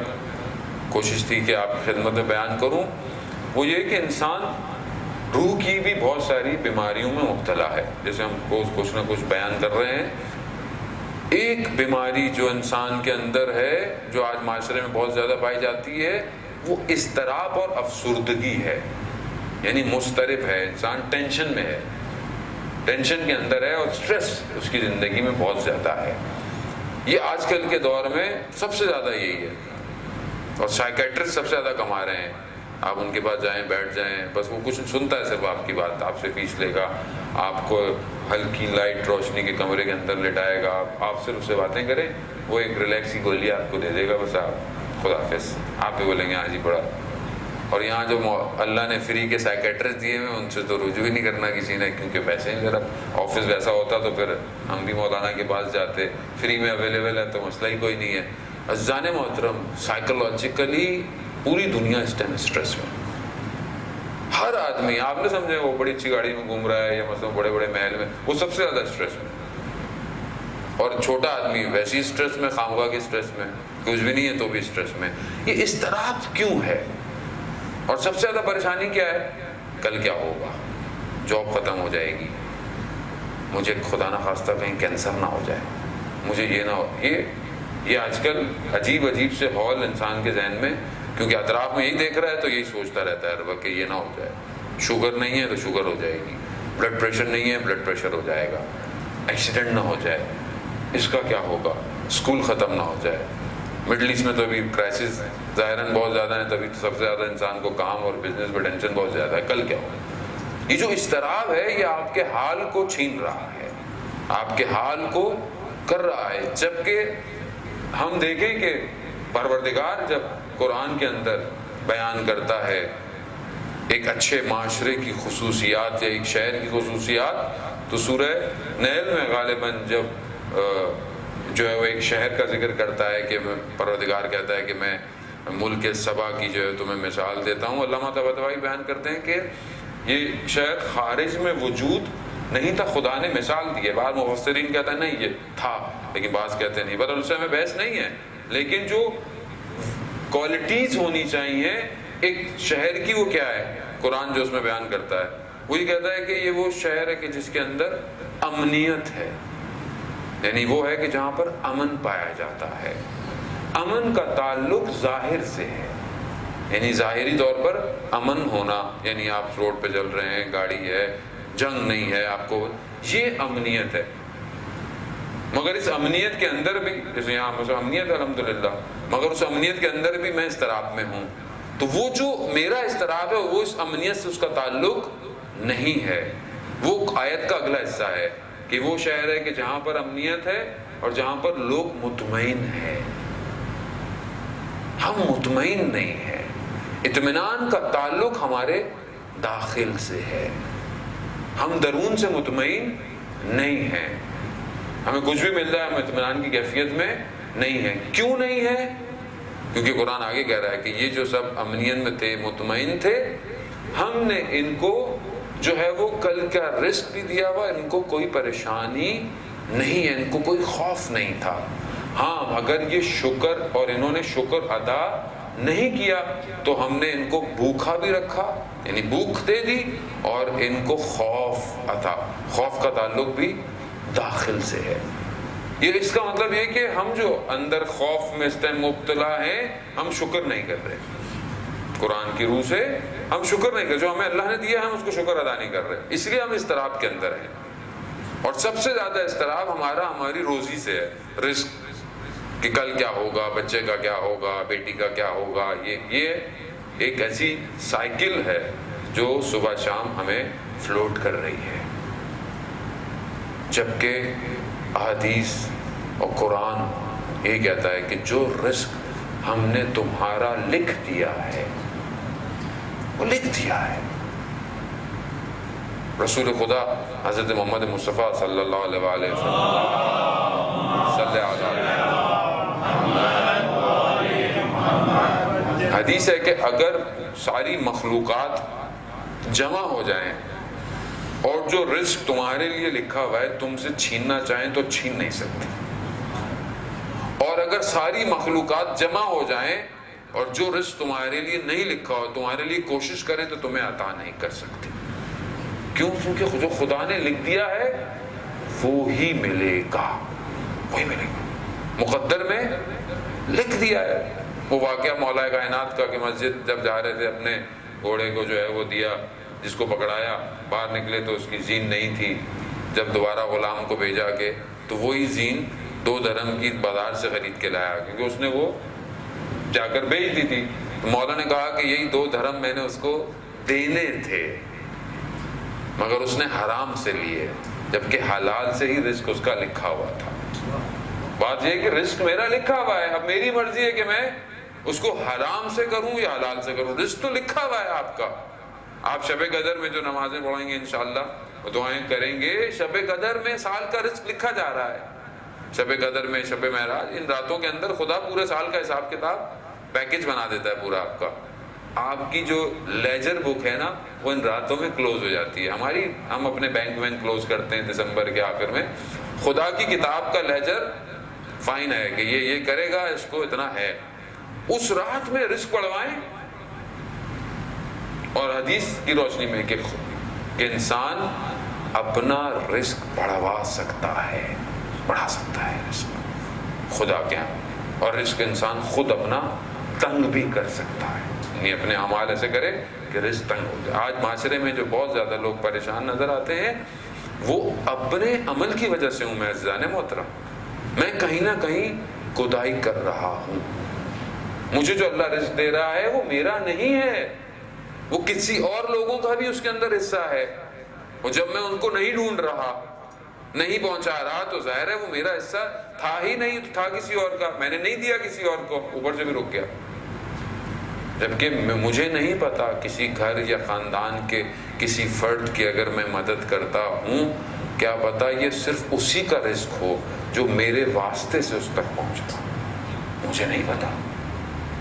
کوشش تھی کہ آپ کی خدمت میں بیان کروں، وہ یہ کہ انسان روح کی بھی بہت ساری بیماریوں میں مبتلا ہے، جیسے ہم کچھ نہ کچھ بیان کر رہے ہیں۔ ایک بیماری جو انسان کے اندر ہے، جو آج معاشرے میں بہت زیادہ پائی جاتی ہے، وہ اضطراب اور افسردگی ہے، یعنی مضطرب ہے، انسان ٹینشن میں ہے، ٹینشن کے اندر ہے، اور سٹریس اس کی زندگی میں بہت زیادہ ہے۔ یہ آج کل کے دور میں سب سے زیادہ یہی ہے، اور سائیکیٹرسٹ سب سے زیادہ کما رہے ہیں۔ آپ ان کے پاس جائیں، بیٹھ جائیں، بس وہ کچھ سنتا ہے صرف آپ کی بات، آپ سے فیس لے گا، آپ کو ہلکی لائٹ روشنی کے کمرے کے اندر لٹائے گا، آپ صرف اس سے باتیں کریں، وہ ایک ریلیکس کی گولی آپ کو دے دے گا، بس آپ خدا حافظ، آپ بھی بولیں گے ہاں جی بڑا۔ اور یہاں جو اللہ نے فری کے سائیکیٹرسٹ دیے ہیں، ان سے تو رجوع ہی نہیں کرنا کسی نے، کیونکہ پیسے نہیں دے رہا۔ آفس ویسا ہوتا تو پھر ہم بھی مولانا کے پاس جاتے، فری میں اویلیبل ہے تو مسئلہ ہی کوئی نہیں ہے۔ عزیزان محترم، سائیکولوجیکلی پوری دنیا اس ٹائم اسٹریس میں، ہر آدمی، آپ نے سمجھے وہ بڑی اچھی گاڑی میں گھوم رہا ہے یا مثلا بڑے بڑے محل میں، وہ سب سے زیادہ اسٹریس میں، اور چھوٹا آدمی ویسی اسٹریس میں، خامخواہ کے اسٹریس میں، کچھ بھی نہیں ہے تو بھی اسٹریس میں۔ یہ اضطراب کیوں ہے؟ اور سب سے زیادہ پریشانی کیا ہے؟ کل کیا ہوگا، جاب ختم ہو جائے گی، مجھے خدا نہ خواستہ کہیں کینسر نہ ہو جائے، مجھے یہ نہ ہو۔ یہ آج کل عجیب سے حال انسان کے ذہن میں، کیونکہ اطراف میں یہی دیکھ رہا ہے تو یہی سوچتا رہتا ہے ہر وقت کہ یہ نہ ہو جائے، شوگر نہیں ہے تو شوگر ہو جائے گی، بلڈ پریشر نہیں ہے بلڈ پریشر ہو جائے گا، ایکسیڈنٹ نہ ہو جائے، اس کا کیا ہوگا، اسکول ختم نہ ہو جائے۔ مڈل ایسٹ میں تو ابھی کرائسس ظاہراً بہت زیادہ ہیں، تبھی تو سب سے زیادہ انسان کو کام اور بزنس پہ ٹینشن بہت زیادہ ہے، کل کیا ہوگا۔ یہ جو اضطراب ہے، یہ آپ کے حال کو چھین رہا ہے، آپ کے حال کو کر رہا ہے، جبکہ ہم دیکھیں کہ پروردگار جب قرآن کے اندر بیان کرتا ہے ایک اچھے معاشرے کی خصوصیات یا ایک شہر کی خصوصیات، تو سورہ نحل میں غالباً جب جو ہے وہ ایک شہر کا ذکر کرتا ہے کہ پروردگار کہتا ہے کہ میں ملک سبا کی جو ہے تمہیں مثال دیتا ہوں، علامہ طباطبائی بیان کرتے ہیں کہ یہ شہر خارج میں وجود نہیں تھا، خدا نے مثال دی ہے۔ بعض مفسرین کہتے ہیں نہیں یہ تھا، لیکن بعض کہتے ہیں نہیں، بہرحال اس سے ہمیں بحث نہیں ہے، لیکن جو کوالٹیز ہونی چاہیے ایک شہر کی، وہ کیا ہے؟ قرآن جو اس میں بیان کرتا ہے وہ یہ کہتا ہے کہ یہ وہ شہر ہے کہ جس کے اندر امنیت ہے، یعنی وہ ہے کہ جہاں پر امن پایا جاتا ہے۔ امن کا تعلق ظاہر سے ہے، یعنی ظاہری طور پر امن ہونا، یعنی آپ روڈ پہ چل رہے ہیں، گاڑی ہے، جنگ نہیں ہے آپ کو، یہ امنیت ہے۔ مگر اس امنیت کے اندر بھی، جیسے یہاں مثلا امنیت ہے الحمدللہ، مگر اس امنیت کے اندر بھی میں اضطراب میں ہوں، تو وہ جو میرا اضطراب ہے وہ اس امنیت سے اس کا تعلق نہیں ہے۔ وہ آیت کا اگلا حصہ ہے کہ وہ شہر ہے کہ جہاں پر امنیت ہے اور جہاں پر لوگ مطمئن ہیں۔ ہم مطمئن نہیں ہیں، اطمینان کا تعلق ہمارے داخل سے ہے، ہم درون سے مطمئن نہیں ہیں، ہمیں کچھ بھی مل رہا ہے ہم اطمینان کی کیفیت میں نہیں ہے۔ کیوں نہیں ہے؟ کیونکہ قرآن آگے کہہ رہا ہے کہ یہ جو سب امنیت میں تھے، مطمئن تھے، ہم نے ان کو جو ہے وہ کل کا رزق بھی دیا ہوا، ان کو کوئی پریشانی نہیں ہے، ان کو کوئی خوف نہیں تھا۔ ہاں اگر یہ شکر، اور انہوں نے شکر ادا نہیں کیا تو ہم نے ان کو بھوکا بھی رکھا، یعنی بھوک دے دی، اور ان کو خوف عطا، خوف کا تعلق بھی داخل سے ہے۔ یہ اس کا مطلب یہ کہ ہم جو اندر خوف میں اس ٹائم مبتلا ہیں، ہم شکر نہیں کر رہے، قرآن کی روح سے ہم شکر نہیں کر رہے، جو ہمیں اللہ نے دیا ہے ہم اس کو شکر ادا نہیں کر رہے، اس لیے ہم اضطراب کے اندر ہیں۔ اور سب سے زیادہ اضطراب ہماری روزی سے ہے، رزق، کہ کل کیا ہوگا، بچے کا کیا ہوگا، بیٹی کا کیا ہوگا. یہ ایک ایسی سائیکل ہے جو صبح شام ہمیں فلوٹ کر رہی ہے، جبکہ احادیث اور قرآن یہ کہتا ہے کہ جو رزق ہم نے تمہارا لکھ دیا ہے وہ لکھ دیا ہے. رسول خدا حضرت محمد مصطفیٰ صلی اللہ علیہ وآلہ وسلم صلی اللہ علیہ حدیث ہے کہ اگر ساری مخلوقات جمع ہو جائیں اور جو رزق تمہارے لیے لکھا ہوا ہے تم سے چھیننا چاہیں تو چھین نہیں سکتے، اور اگر ساری مخلوقات جمع ہو جائیں اور جو رزق تمہارے لیے نہیں لکھا ہو تمہارے لیے کوشش کریں تو تمہیں عطا نہیں کر سکتے. کیوں؟ کیونکہ جو خدا نے لکھ دیا ہے وہی ملے گا، وہی ملے گا، مقدر میں لکھ دیا ہے. وہ واقعہ مولا کائنات کا کہ مسجد جب جا رہے تھے اپنے گھوڑے کو جو ہے وہ دیا، جس کو پکڑایا، باہر نکلے تو اس کی زین نہیں تھی. جب دوبارہ غلام کو بھیجا کے تو وہی زین 2 درہم کی بازار سے خرید کے لایا، کیونکہ اس نے وہ جا کر بیچ دی تھی. تو مولا نے کہا کہ یہی 2 درہم میں نے اس کو دینے تھے، مگر اس نے حرام سے لیے، جبکہ حلال سے ہی رزق اس کا لکھا ہوا تھا. بات یہ ہے کہ رزق میرا لکھا ہوا ہے، اب میری مرضی ہے کہ میں اس کو حرام سے کروں یا حلال سے کروں. رزق تو لکھا ہوا ہے آپ کا. آپ شب قدر میں جو نمازیں پڑھیں گے انشاءاللہ، وہ دعائیں کریں گے، شب قدر میں سال کا رزق لکھا جا رہا ہے. شب قدر میں، شب معراج، ان راتوں کے اندر خدا پورے سال کا حساب کتاب پیکج بنا دیتا ہے پورا آپ کا. آپ کی جو لیجر بک ہے نا وہ ان راتوں میں کلوز ہو جاتی ہے. ہم اپنے بینک میں کلوز کرتے ہیں دسمبر کے آخر میں. خدا کی کتاب کا لیجر فائن ہے کہ یہ کرے گا، اس کو اتنا ہے. اس رات میں رزق بڑھوائیں. اور حدیث کی روشنی میں کہ انسان اپنا رزق بڑھوا سکتا ہے، بڑھا سکتا ہے رزق خدا کے ہاں. اور رزق انسان خود اپنا تنگ بھی کر سکتا ہے، یعنی اپنے اعمال ایسے کرے کہ رزق تنگ ہو جائے. آج معاشرے میں جو بہت زیادہ لوگ پریشان نظر آتے ہیں وہ اپنے عمل کی وجہ سے ہوں. میں عزیزان محترم، میں کہیں نہ کہیں کوتاہی کر رہا ہوں. مجھے جو اللہ رزق دے رہا ہے وہ میرا نہیں ہے، وہ کسی اور لوگوں کا بھی اس کے اندر حصہ ہے. اور جب میں ان کو نہیں ڈھونڈ رہا، نہیں پہنچا رہا، تو ظاہر ہے وہ میرا حصہ تھا ہی نہیں، تھا کسی اور کا. میں نے نہیں دیا کسی اور کو، اوپر سے بھی رک گیا. جبکہ مجھے نہیں پتا کسی گھر یا خاندان کے کسی فرد کی اگر میں مدد کرتا ہوں، کیا پتا یہ صرف اسی کا رزق ہو جو میرے واسطے سے اس تک پہنچا. مجھے نہیں پتا.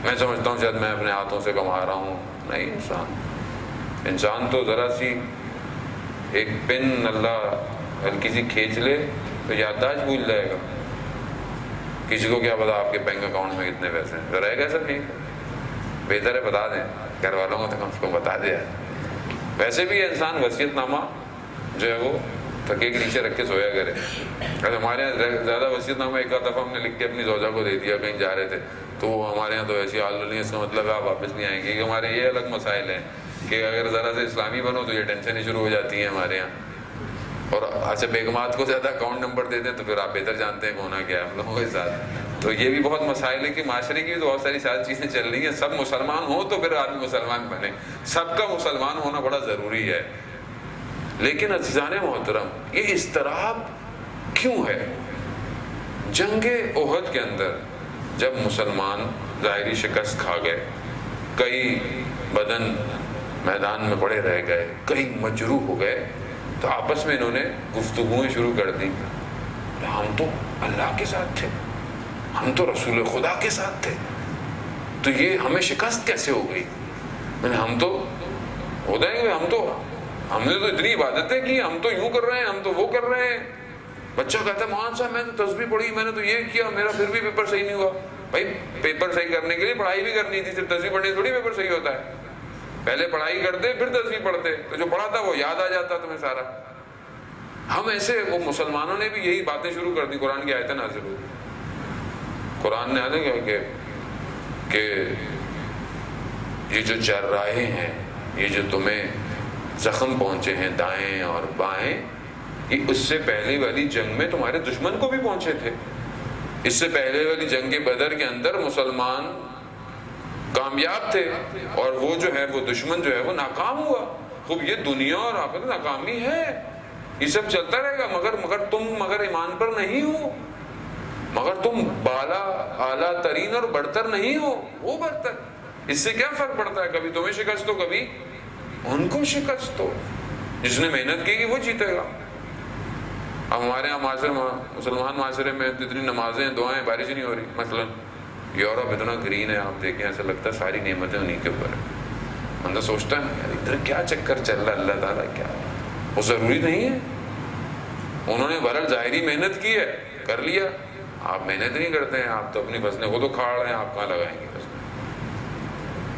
میں سمجھتا ہوں شاید میں اپنے ہاتھوں سے کما رہا ہوں. نہیں، انسان تو ذرا سی ایک پن اللہ ہلکی سی کھینچ لے تو یادداشت بھول جائے گا. کسی کو کیا پتا آپ کے بینک اکاؤنٹ میں کتنے پیسے ہیں. رہے گا سب ٹھیک، بہتر ہے بتا دیں. گھر والوں کو تو کم سے کم بتا دیا. ویسے بھی انسان وصیت نامہ جو ہے وہ تھکے کے نیچے رکھ کے سویا کرے. اگر ہمارے یہاں زیادہ وصیت نامہ ایک آدھ دفعہ ہم نے لکھ کے اپنی زوجہ کو دے دیا کہیں جا رہے تھے، تو ہمارے یہاں تو ایسی حال نہیں ہے. اس کا مطلب ہے آپ واپس نہیں آئیں گے. کہ ہمارے یہ الگ مسائل ہیں کہ اگر ذرا سے اسلامی بنو تو یہ ٹینشنیں شروع ہو جاتی ہیں ہمارے یہاں. اور ایسے بیگمات کو زیادہ اکاؤنٹ نمبر دے دیں تو پھر آپ بہتر جانتے ہیں ہونا کیا ہے ہم لوگوں کے ساتھ. تو یہ بھی بہت مسائل ہے کہ معاشرے کی بھی بہت ساری چیزیں چل رہی ہیں. سب مسلمان ہوں تو پھر آدمی مسلمان بنے. سب کا مسلمان ہونا بڑا ضروری ہے. لیکن عزیزان محترم، یہ اضطراب کیوں ہے؟ جنگ احد کے اندر جب مسلمان ظاہری شکست کھا گئے، کئی بدن میدان میں پڑے رہ گئے، کئی مجروح ہو گئے، تو آپس میں انہوں نے گفتگویں شروع کر دی. ہم تو اللہ کے ساتھ تھے، ہم تو رسول خدا کے ساتھ تھے، تو یہ ہمیں شکست کیسے ہو گئی؟ ہم تو ہو جائیں گے، ہم نے تو اتنی عبادتیں کی، ہم تو یوں کر رہے ہیں، ہم تو وہ کر رہے ہیں. بچہ کہتا ہے مولانا صاحب میں نے تسبیح پڑھی، میں نے تو یہ کیا، میرا پھر بھی پیپر صحیح نہیں ہوا. بھائی پیپر صحیح کرنے کے لیے پڑھائی بھی کرنی تھی، صرف تسبیح پڑھنے تھوڑی پیپر صحیح ہوتا ہے. پہلے پڑھائی کرتے پھر تسبیح پڑھتے، تو جو پڑھا تھا وہ یاد آ جاتا تمہیں سارا. ہم ایسے، وہ مسلمانوں نے بھی یہی باتیں شروع کر دی. قرآن کی آیتیں نازل ہوئی. قرآن نے آنے کہ یہ جو جراحیں ہیں، یہ جو تمہیں زخم پہنچے ہیں دائیں اور بائیں، یہ اس سے پہلے والی جنگ میں تمہارے دشمن کو بھی پہنچے تھے. اس سے پہلے والی جنگ بدر کے اندر مسلمان کامیاب تھے اور وہ جو ہے وہ دشمن جو ہے وہ ناکام ہوا. خوب یہ دنیا اور آخرت ناکامی ہے، یہ سب چلتا رہے گا، مگر تم ایمان پر نہیں ہو، مگر تم بالا اعلیٰ ترین اور برتر نہیں ہو، وہ برتر. اس سے کیا فرق پڑتا ہے؟ کبھی تمہیں شکست ہو، کبھی ان کو شکست ہو. جس نے محنت کی گی وہ جیتے گا. اب ہمارے یہاں مسلمان معاشرے میں اتنی نمازیں دعائیں بارش نہیں ہو رہی. مثلا یورپ اتنا گرین ہے، آپ دیکھیں ایسا لگتا ہے ساری نعمتیں انہیں کے اوپر ہیں. بندہ سوچتا ہے یار ادھر کیا چکر چل رہا ہے، اللہ تعالیٰ کیا وہ ضروری نہیں ہے. انہوں نے بہرحال ظاہری محنت کی ہے، کر لیا. آپ محنت نہیں کرتے ہیں، آپ تو اپنی فصلیں وہ تو کھاڑ رہے ہیں، آپ کہاں لگائیں گے فصلیں.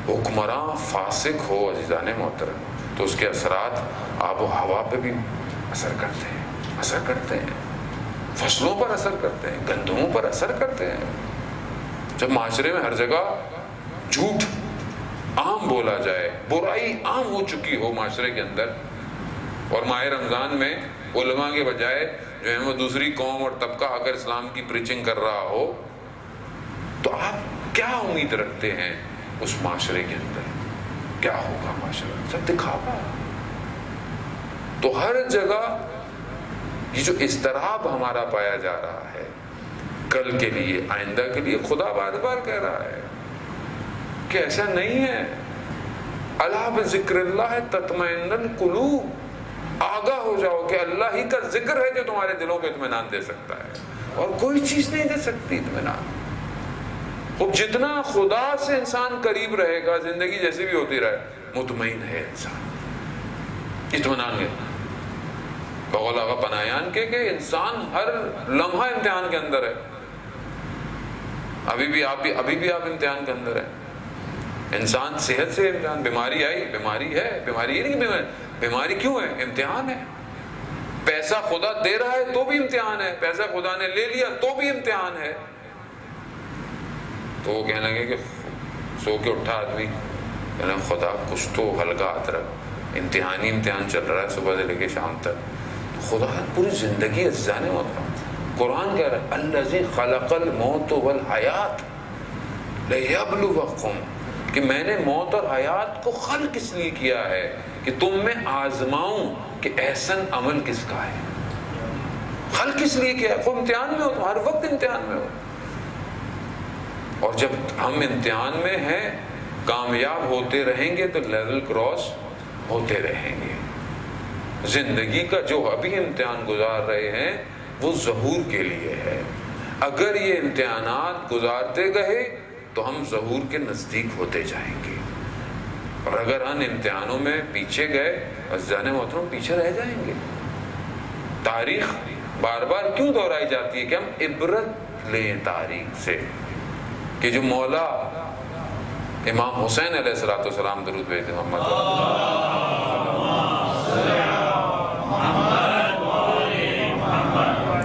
حکمراں فاسق ہو عزیزان محترم تو اس کے اثرات آب و ہوا پہ بھی اثر کرتے ہیں، فصلوں پر اثر کرتے ہیں، گندموں پر اثر کرتے ہیں. جب معاشرے میں ہر جگہ جھوٹ عام بولا جائے، برائی عام ہو چکی ہو معاشرے کے اندر، اور ماہ رمضان میں علماء کے بجائے جو ہے وہ دوسری قوم اور طبقہ آ کر اسلام کی پریچنگ کر رہا ہو، تو آپ کیا امید رکھتے ہیں اس معاشرے کے اندر؟ کیا ہوگا معاشرہ؟ سب دکھاوا. تو ہر جگہ یہ جو اضطراب ہمارا پایا جا رہا ہے کل کے لیے، آئندہ کے لیے، خدا بار بار کہہ رہا ہے کہ ایسا نہیں ہے. الا بذکر اللہ تطمئن القلوب، آگاہ ہو جاؤ کہ اللہ ہی کا ذکر ہے جو تمہارے دلوں کو اطمینان دے سکتا ہے، اور کوئی چیز نہیں دے سکتی اطمینان. خب جتنا خدا سے انسان قریب رہے گا، زندگی جیسی بھی ہوتی رہے، مطمئن ہے انسان، اطمینان ہے. بقول آقا پناہیان کے کہ انسان ہر لمحہ امتحان کے اندر ہے. ابھی بھی آپ امتحان کے اندر ہے. انسان صحت سے امتحان، بیماری آئی، بیماری ہے، بیماری نہیں، بیماری کیوں ہے؟ امتحان ہے. پیسہ خدا دے رہا ہے تو بھی امتحان ہے، پیسہ خدا نے لے لیا تو بھی امتحان ہے. تو وہ کہنے لگے کہ سو کے اٹھا آدمی، کہنے خدا کچھ تو ہلکا ہاتھ رکھ، امتحان چل رہا ہے صبح سے لے کے شام تک. خدا پوری زندگی عزیزانے ہوتا. قرآن کہہ رہا ہے الذی خلق الموت والحیات لیبلوکم، کہ میں نے موت اور حیات کو خلق اس لیے کیا ہے کہ تم میں آزماؤں کہ احسن عمل کس کا ہے. خلق اس لیے کیا ہے. وہ امتحان میں ہو تو ہر وقت امتحان میں ہو. اور جب ہم امتحان میں ہیں، کامیاب ہوتے رہیں گے تو لیول کراس ہوتے رہیں گے. زندگی کا جو ابھی امتحان گزار رہے ہیں وہ ظہور کے لیے ہے. اگر یہ امتحانات گزارتے گئے تو ہم ظہور کے نزدیک ہوتے جائیں گے، اور اگر ہم امتحانوں میں پیچھے گئے، عزیزان محترم پیچھے رہ جائیں گے. تاریخ بار بار کیوں دہرائی جاتی ہے؟ کہ ہم عبرت لیں تاریخ سے. کہ جو مولا امام حسین علیہ السلام درود بھیجتے محمد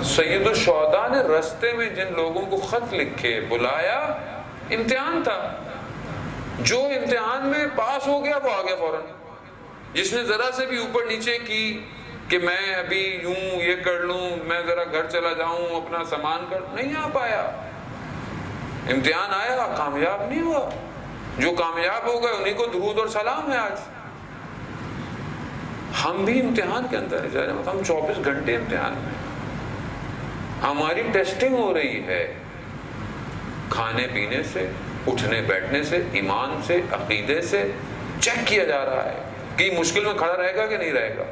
سید الشہداء نے رستے میں جن لوگوں کو خط لکھے بلایا، امتحان تھا. جو امتحان میں پاس ہو گیا وہ آ گیا فوراً. جس نے ذرا سے بھی اوپر نیچے کی کہ میں ابھی یوں یہ کر لوں، میں ذرا گھر چلا جاؤں، اپنا سامان کر، نہیں آ پایا. امتحان آیا، کامیاب نہیں ہوا. جو کامیاب ہو گئے انہیں کو درود اور سلام ہے. آج ہم بھی امتحان کے اندر ہے. ہم 24 گھنٹے امتحان میں، ہماری ٹیسٹنگ ہو رہی ہے. کھانے پینے سے، اٹھنے بیٹھنے سے، ایمان سے، عقیدے سے چیک کیا جا رہا ہے کہ مشکل میں کھڑا رہے گا کہ نہیں رہے گا.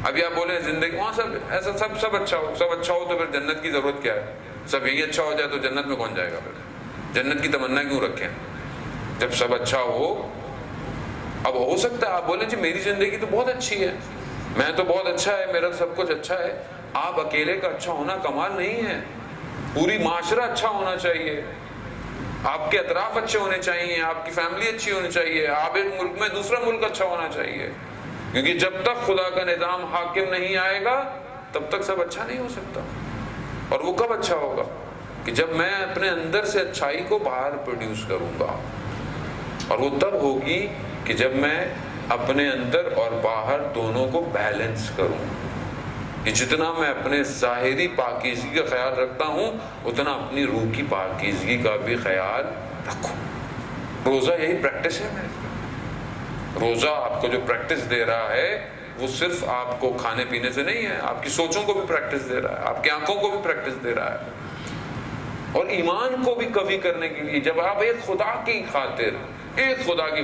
ابھی آپ بولیں زندگی وہاں سب ایسا، سب اچھا ہو، سب اچھا ہو تو پھر جنت کی ضرورت کیا ہے؟ سب یہی اچھا ہو جائے تو جنت میں کون جائے گا؟ پھر جنت کی تمنا کیوں رکھیں جب سب اچھا ہو؟ اب ہو سکتا ہے آپ بولیں جی میری زندگی تو بہت اچھی ہے، میں تو بہت اچھا ہے، میرا سب کچھ اچھا ہے. آپ اکیلے کا اچھا ہونا کمال نہیں ہے. پوری معاشرہ اچھا ہونا چاہیے، آپ کے اطراف اچھے ہونے چاہیے، آپ کی فیملی اچھی ہونی چاہیے، آپ ایک ملک میں دوسرا ملک اچھا ہونا چاہیے. کیونکہ جب تک خدا کا نظام حاکم نہیں آئے گا تب تک سب اچھا نہیں ہو سکتا. اور وہ کب اچھا ہوگا؟ کہ جب میں اپنے اندر سے اچھائی کو باہر پروڈیوس کروں گا. اور وہ تب ہوگی کہ جب میں اپنے اندر اور باہر دونوں کو بیلنس کروں. کہ جتنا میں اپنے ظاہری پاکیزگی کا خیال رکھتا ہوں اتنا اپنی روح کی پاکیزگی کا بھی خیال رکھوں. روزہ یہی پریکٹس ہے میری. روزہ آپ کو جو پریکٹس دے رہا ہے وہ صرف آپ کو کھانے پینے سے نہیں ہے، آپ کی سوچوں کو بھی پریکٹس دے رہا ہے، آپ کی آنکھوں کو بھی پریکٹس دے رہا ہے، اور ایمان کو بھی قوی کرنے کے لیے. جب آپ ایک خدا کی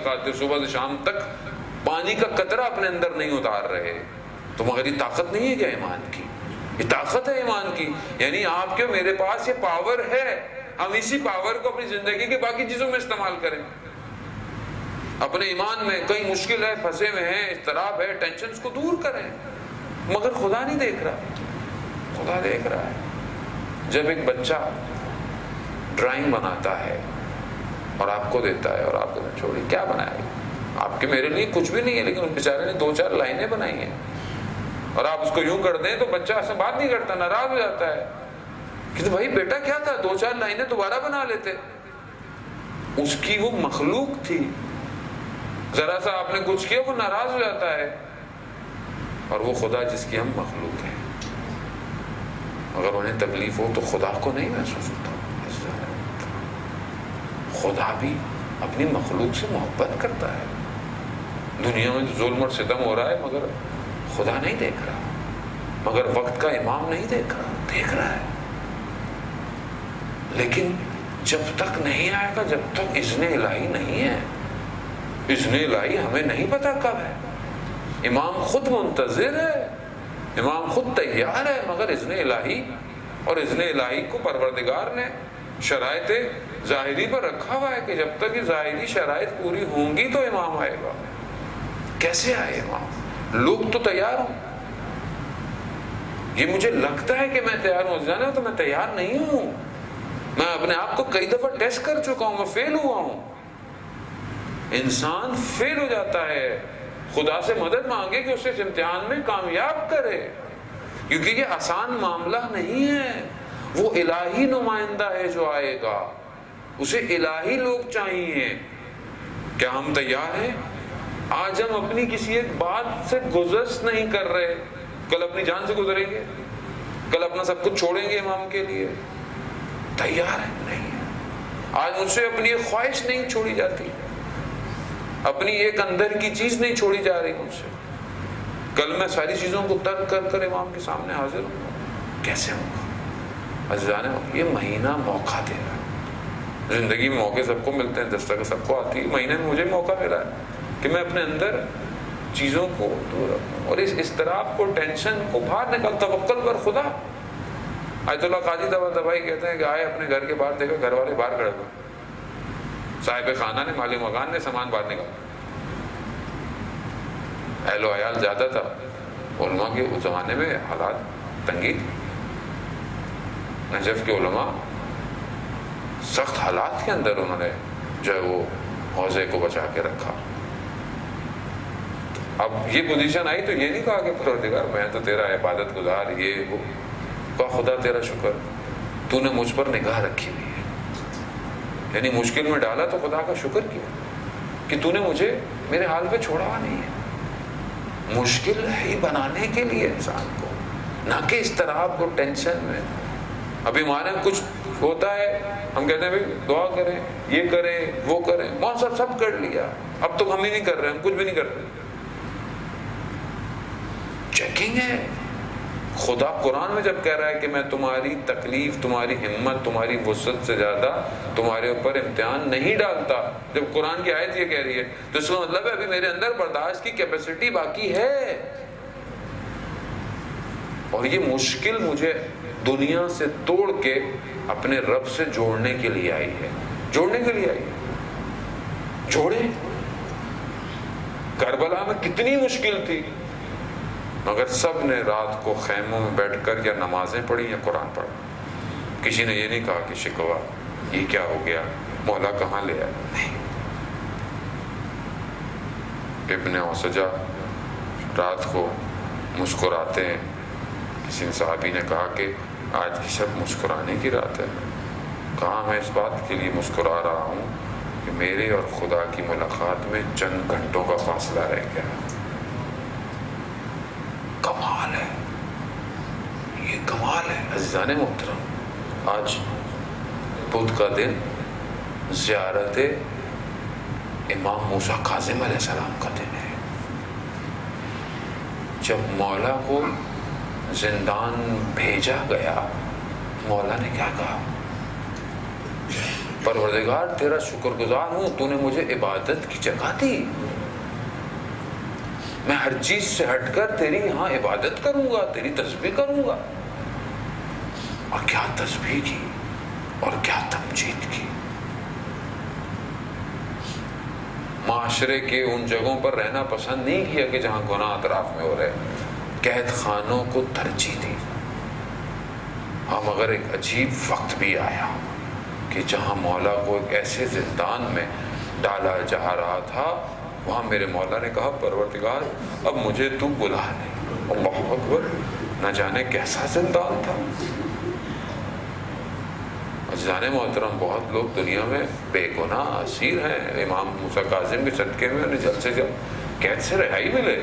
خاطر صبح سے شام تک پانی کا قطرہ اپنے اندر نہیں اتار رہے تو مگر یہ طاقت نہیں ہے کیا ایمان کی؟ یہ طاقت ہے ایمان کی. یعنی آپ کے میرے پاس یہ پاور ہے، ہم اسی پاور کو اپنی زندگی کی باقی چیزوں میں استعمال کریں. اپنے ایمان میں کئی مشکل ہے، پھنسے ہوئے ہیں، اضطراب ہے، ٹینشن، اس کو دور کریں. مگر خدا نہیں دیکھ رہا، خدا دیکھ رہا ہے. جب ایک بچہ ڈرائنگ بناتا ہے اور آپ کو دیتا ہے اور آپ کو چھوڑی کیا بنایا، آپ کے میرے لیے کچھ بھی نہیں ہے، لیکن اس بیچارے نے 2-4 لائنیں بنائی ہیں اور آپ اس کو یوں کر دیں تو بچہ ایسا بات نہیں کرتا، ناراض ہو جاتا ہے کہ تو بھائی بیٹا کیا تھا، 2-4 لائنیں دوبارہ بنا لیتے. اس کی وہ مخلوق تھی، ذرا سا آپ نے کچھ کیا وہ ناراض ہو جاتا ہے. اور وہ خدا جس کی ہم مخلوق ہیں، اگر انہیں تکلیف ہو تو خدا کو نہیں محسوس ہوتا. خدا بھی اپنی مخلوق سے محبت کرتا ہے. دنیا میں ظلم اور ستم ہو رہا ہے مگر خدا نہیں دیکھ رہا، مگر وقت کا امام نہیں دیکھ رہا ہے. لیکن جب تک نہیں آئے گا، جب تک اذن الہی نہیں ہے، اذن الہی ہمیں نہیں پتا کب ہے. امام خود منتظر ہے، امام خود تیار ہے، مگر اذن الہی، اور اذن الہی کو پروردگار نے شرائط ظاہری پر رکھا ہوا ہے کہ جب تک یہ ظاہری شرائط پوری ہوں گی تو امام آئے گا. کیسے آئے امام؟ لوگ تو تیار ہوں، یہ مجھے لگتا ہے کہ میں تیار ہوں، جانا تو میں تیار نہیں ہوں. میں اپنے آپ کو کئی دفعہ ٹیسٹ کر چکا ہوں، میں فیل ہوا ہوں. انسان فیل ہو جاتا ہے، خدا سے مدد مانگے کہ اسے اس امتحان میں کامیاب کرے، کیونکہ یہ آسان معاملہ نہیں ہے. وہ الہی نمائندہ ہے جو آئے گا، اسے الہی لوگ چاہیے. کیا ہم تیار ہیں؟ آج ہم اپنی کسی ایک بات سے گزشت نہیں کر رہے، کل اپنی جان سے گزریں گے، کل اپنا سب کچھ چھوڑیں گے امام کے لیے. تیار ہے نہیں. آج مجھ سے اپنی ایک خواہش نہیں چھوڑی جاتی، اپنی ایک اندر کی چیز نہیں چھوڑی جا رہی مجھ سے. کل میں ساری چیزوں کو ترک کر کر امام کے سامنے حاضر ہوں. کیسے ہوں گا؟ عزیزان، یہ مہینہ موقع دے رہا ہے. زندگی میں موقع سب کو ملتے ہیں، دستک سب کو آتی ہے. مہینے میں مجھے موقع ملا ہے کہ میں اپنے اندر چیزوں کو دور رکھوں اور اس اضطراب کو، ٹینشن کو باہر نکال. توکل پر خدا. آیت اللہ قاضی دبائی کہتے ہیں کہ آئے اپنے گھر کے باہر، دیکھا گھر والے باہر کھڑے ہوئے، صاحب خانہ نے، مالی مکان نے سامان باہر نکالا. اہل و عیال زیادہ تھا. علماء کے اس زمانے میں حالات تنگی تھی. نجف کے علماء سخت حالات کے اندر انہوں نے جو ہے وہ حوضے کو بچا کے رکھا. اب یہ پوزیشن آئی تو یہ نہیں کہا کہ پروردگار میں تو تیرا عبادت گزار، یہ وہ. کہا خدا تیرا شکر، تو نے مجھ پر نگاہ رکھی ہوئی ہے. یعنی مشکل میں ڈالا تو خدا کا شکر کیا کہ تو نے مجھے میرے حال پہ چھوڑا ہوا نہیں ہے. مشکل ہی بنانے کے لیے انسان کو، نہ کہ اضطراب کو، ٹینشن میں. ابھی ہمارے کچھ ہوتا ہے، ہم کہتے ہیں بھائی دعا کریں، یہ کریں، وہ کریں. کون سب کر لیا، اب تو ہم ہی نہیں کر رہے، ہم کچھ بھی نہیں کر رہے. چیکنگ ہے. خدا قرآن میں جب کہہ رہا ہے کہ میں تمہاری تکلیف، تمہاری ہمت، تمہاری وسعت سے زیادہ تمہارے اوپر امتحان نہیں ڈالتا، جب قرآن کی آیت یہ کہہ رہی ہے تو اس کا مطلب ہے ابھی میرے اندر برداشت کی کیپیسٹی باقی ہے. اور یہ مشکل مجھے دنیا سے توڑ کے اپنے رب سے جوڑنے کے لیے آئی ہے. جوڑنے کے لیے آئی ہے. جوڑے. کربلا میں کتنی مشکل تھی، مگر سب نے رات کو خیموں میں بیٹھ کر یا نمازیں پڑھی یا قرآن پڑھا. کسی نے یہ نہیں کہا کہ شکوا، یہ کیا ہو گیا، مولا کہاں لے آیا. نہیں. ابن اوسجا رات کو مسکراتے ہیں. کسی صحابی نے کہا کہ آج کی شب مسکرانے کی رات ہے. کہا میں اس بات کے لیے مسکرا رہا ہوں کہ میرے اور خدا کی ملاقات میں چند گھنٹوں کا فاصلہ رہ گیا. کمال ہے. کمال ہے عزیزان محترم. آج بدھ کا دن زیارت امام موسیٰ کاظم علیہ السلام کا دن ہے. جب مولا کو زندان بھیجا گیا، مولا نے کیا کہا؟ پروردگار تیرا شکر گزار ہوں، تو نے مجھے عبادت کی جگہ دی. میں ہر چیز سے ہٹ کر تیری یہاں عبادت کروں گا، تیری تسبیح کروں گا. اور کیا تسبیح کی اور کیا تمجید کی. معاشرے کے ان جگہوں پر رہنا پسند نہیں کیا کہ جہاں گناہ اطراف میں ہو رہے، قید خانوں کو ترجیح دی. ہاں مگر ایک عجیب وقت بھی آیا کہ جہاں مولا کو ایک ایسے زندان میں ڈالا جا رہا تھا، وہاں میرے مولا نے کہا پروردگار اب مجھے تو بلا لے. اللہ اکبر. نہ جانے کیسا زندان تھا. عزیزان محترم، بہت لوگ دنیا میں بے گناہ اسیر ہیں، امام موسیٰ کاظم کے صدقے میں انہیں جلد سے جلد قید سے رہائی ملے.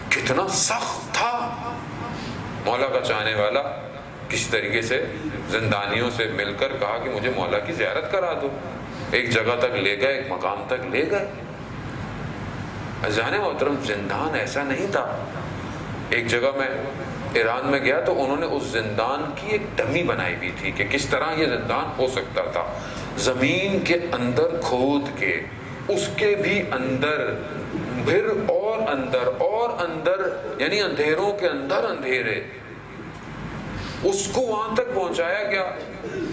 کتنا سخت تھا. مولا کا چاہنے والا کس طریقے سے زندانیوں سے مل کر کہا کہ مجھے مولا کی زیارت کرا دو. ایک جگہ تک لے گئے، ایک مقام تک لے گئے. عزیزان محترم، زندان ایسا نہیں تھا. ایک جگہ میں ایران میں گیا تو انہوں نے اس زندان کی ایک ڈمی بنائی ہوئی تھی کہ کس طرح یہ زندان ہو سکتا تھا. زمین کے اندر کھود کے اس کے بھی اندر پھر اور اندر یعنی اندھیروں کے اندر اندھیرے اس کو وہاں تک پہنچایا گیا.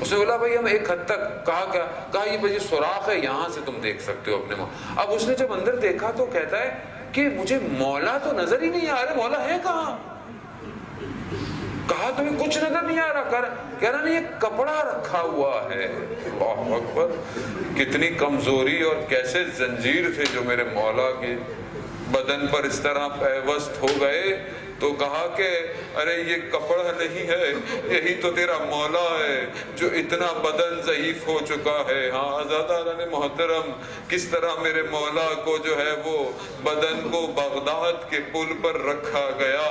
اس نے بولا بھائی ہم ایک حد تک کہا یہ بھائی سوراخ ہے، یہاں سے تم دیکھ سکتے ہو اپنے اب اس نے جب اندر دیکھا تو کہتا ہے کہ مجھے مولا تو نظر ہی نہیں آ رہا. مولا ہے کہاں؟ کہا تمہیں کچھ نظر نہیں آ رہا. کہہ رہا نہیں، یہ کپڑا رکھا ہوا ہے. اللہ اکبر. کتنی کمزوری اور کیسے زنجیر تھے جو میرے مولا کے بدن پر اس طرح پیوست ہو گئے. تو کہا کہ ارے یہ کپڑا نہیں ہے، یہی تو تیرا مولا ہے جو اتنا بدن ضعیف ہو چکا ہے. ہاں عزیزان محترم، کس طرح میرے مولا کو جو ہے وہ بدن کو بغداد کے پل پر رکھا گیا.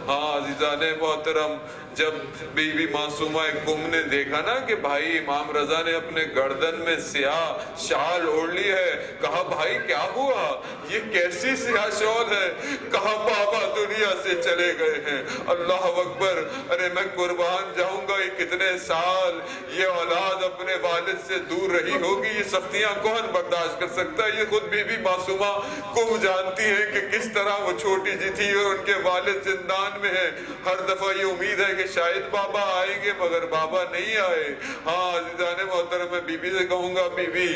ہاں عزیزان محترم، جب بی بی معصومہ کم نے دیکھا نا کہ بھائی امام رضا نے اپنے گردن میں سیاہ شال اوڑھ لی ہے، کہا بھائی کیا ہوا، یہ کیسی سیاہ شال ہے؟ کہا بابا دنیا سے چلے گئے ہیں. اللہ اکبر. ارے میں قربان جاؤں گا، یہ کتنے سال یہ اولاد اپنے والد سے دور رہی ہوگی، یہ سختیاں کون برداشت کر سکتا ہے؟ یہ خود بی بی معصومہ کم جانتی ہے کہ کس طرح وہ چھوٹی جی تھی اور ان کے والد زندان میں ہیں. ہر دفعہ یہ امید ہے کہ شاید بابا آئیں گے، مگر بابا نہیں آئے. ہاں عزیزان محترم، میں بی بی سے کہوں گا بی بی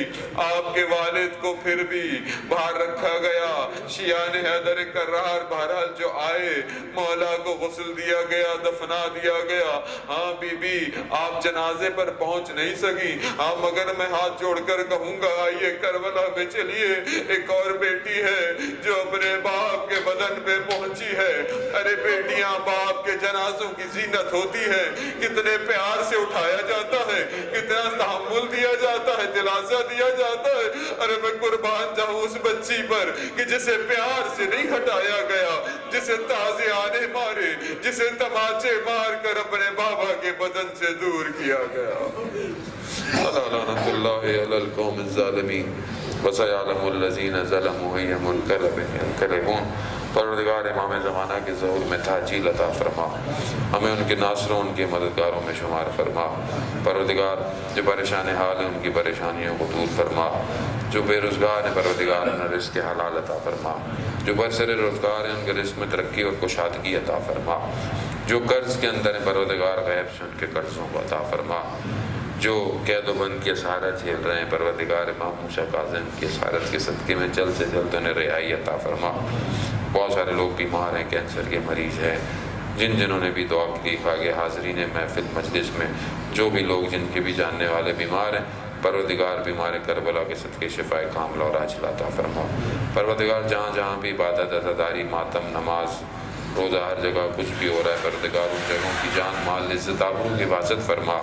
آپ کے والد کو پھر بھی باہر رکھا گیا. شیعان حیدر کرار بہرحال جو آئے، مولا کو غسل دیا گیا، دفنا دیا گیا. ہاں بی بی آپ جنازے پر پہنچ نہیں سکی. ہاں مگر میں ہاتھ جوڑ کر کہوں گا آئیے کربلا میں چلیے. ایک اور بیٹی ہے جو اپنے باپ کے بدن پہ پہنچی ہے. ارے بیٹیاں باپ کے جنازوں کی زینت ہوتی ہے، کتنے پیار سے اٹھایا جاتا ہے، کتنا تحمل دیا جاتا ہے، دلاسا دیا جاتا ہے. ارے میں قربان جاؤں اس بچی پر کہ جسے پیار سے نہیں ہٹایا گیا، جسے تازے آنے مارے، جسے تماچے مار کر اپنے بابا کے بدن سے دور کیا گیا. لعنت اللہ علی القوم الظالمین وسیعلم الذین ظلموا ای منقلب ینقلبون. پروردگار امام زمانہ کے ظہور میں تاجیل عطا فرما، ہمیں ان کے ناصروں ان کے مددگاروں میں شمار فرما. پروردگار جو پریشان حال ہیں ان کی پریشانیوں کو دور فرما. جو بے روزگار ہیں پروردگار انہیں رزق حلال عطا فرما. جو برسر روزگار ہیں ان کے رزق میں ترقی اور کشادگی عطا فرما. جو قرض کے اندر ہیں پروردگار غیب سے ان کے قرضوں کو عطا فرما. جو قید و بند کی اسارت جھیل رہے ہیں پروردگار امام موسیٰ کاظم کی اسارت کے صدقے میں جلد سے جلد انہیں رہائی عطا فرما. بہت سارے لوگ بیمار ہیں، کینسر کے مریض ہیں، جنہوں نے بھی دعا کی آگے حاضرین محفل مجلس میں جو بھی لوگ جن کے بھی جاننے والے بیمار ہیں پروردگار بیمار کربلا کے صدقے شفائے کاملہ اور عاجلہ عطا فرما. پروردگار جہاں جہاں بھی عبادت عزاداری ماتم نماز روزہ ہر جگہ کچھ بھی ہو رہا ہے پروردگار ان جگہوں کی جان مال عزت آبرو کی حفاظت فرما.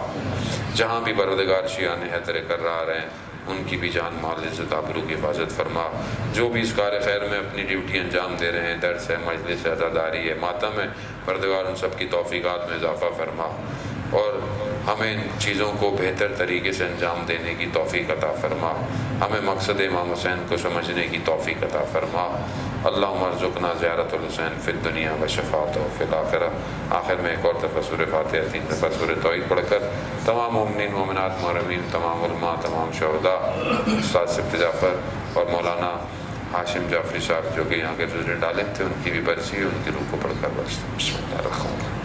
جہاں بھی پروردگار شیعان حیدر کرار ہیں ان کی بھی جان مال عزت آبرو کی حفاظت فرما۔ جو بھی اس کار خیر میں اپنی ڈیوٹی انجام دے رہے ہیں، درس ہے، مجلس ہے، عزاداری ہے، ماتم ہے، پروردگار ان سب کی توفیقات میں اضافہ فرما اور ہمیں ان چیزوں کو بہتر طریقے سے انجام دینے کی توفیق عطا فرما۔ ہمیں مقصد امام حسین کو سمجھنے کی توفیق عطا فرما۔ اللہم ارزقنا زیارت الحسین فی الدنیا و شفاعتہ فی الآخرہ۔ آخر میں ایک اور دفعہ سورہ فاتحہ، 3 دفعہ سورہ توحید پڑھ کر تمام مومنین مومنات محرمین، تمام علماء، تمام شہداء، استاد سبت جعفر اور مولانا ہاشم جعفری صاحب جو کہ یہاں کے ریزیڈنٹ عالم تھے، ان کی بھی برسی، ان کی روح کو پڑھ کر بس بسم اللہ الرحمن الرحیم۔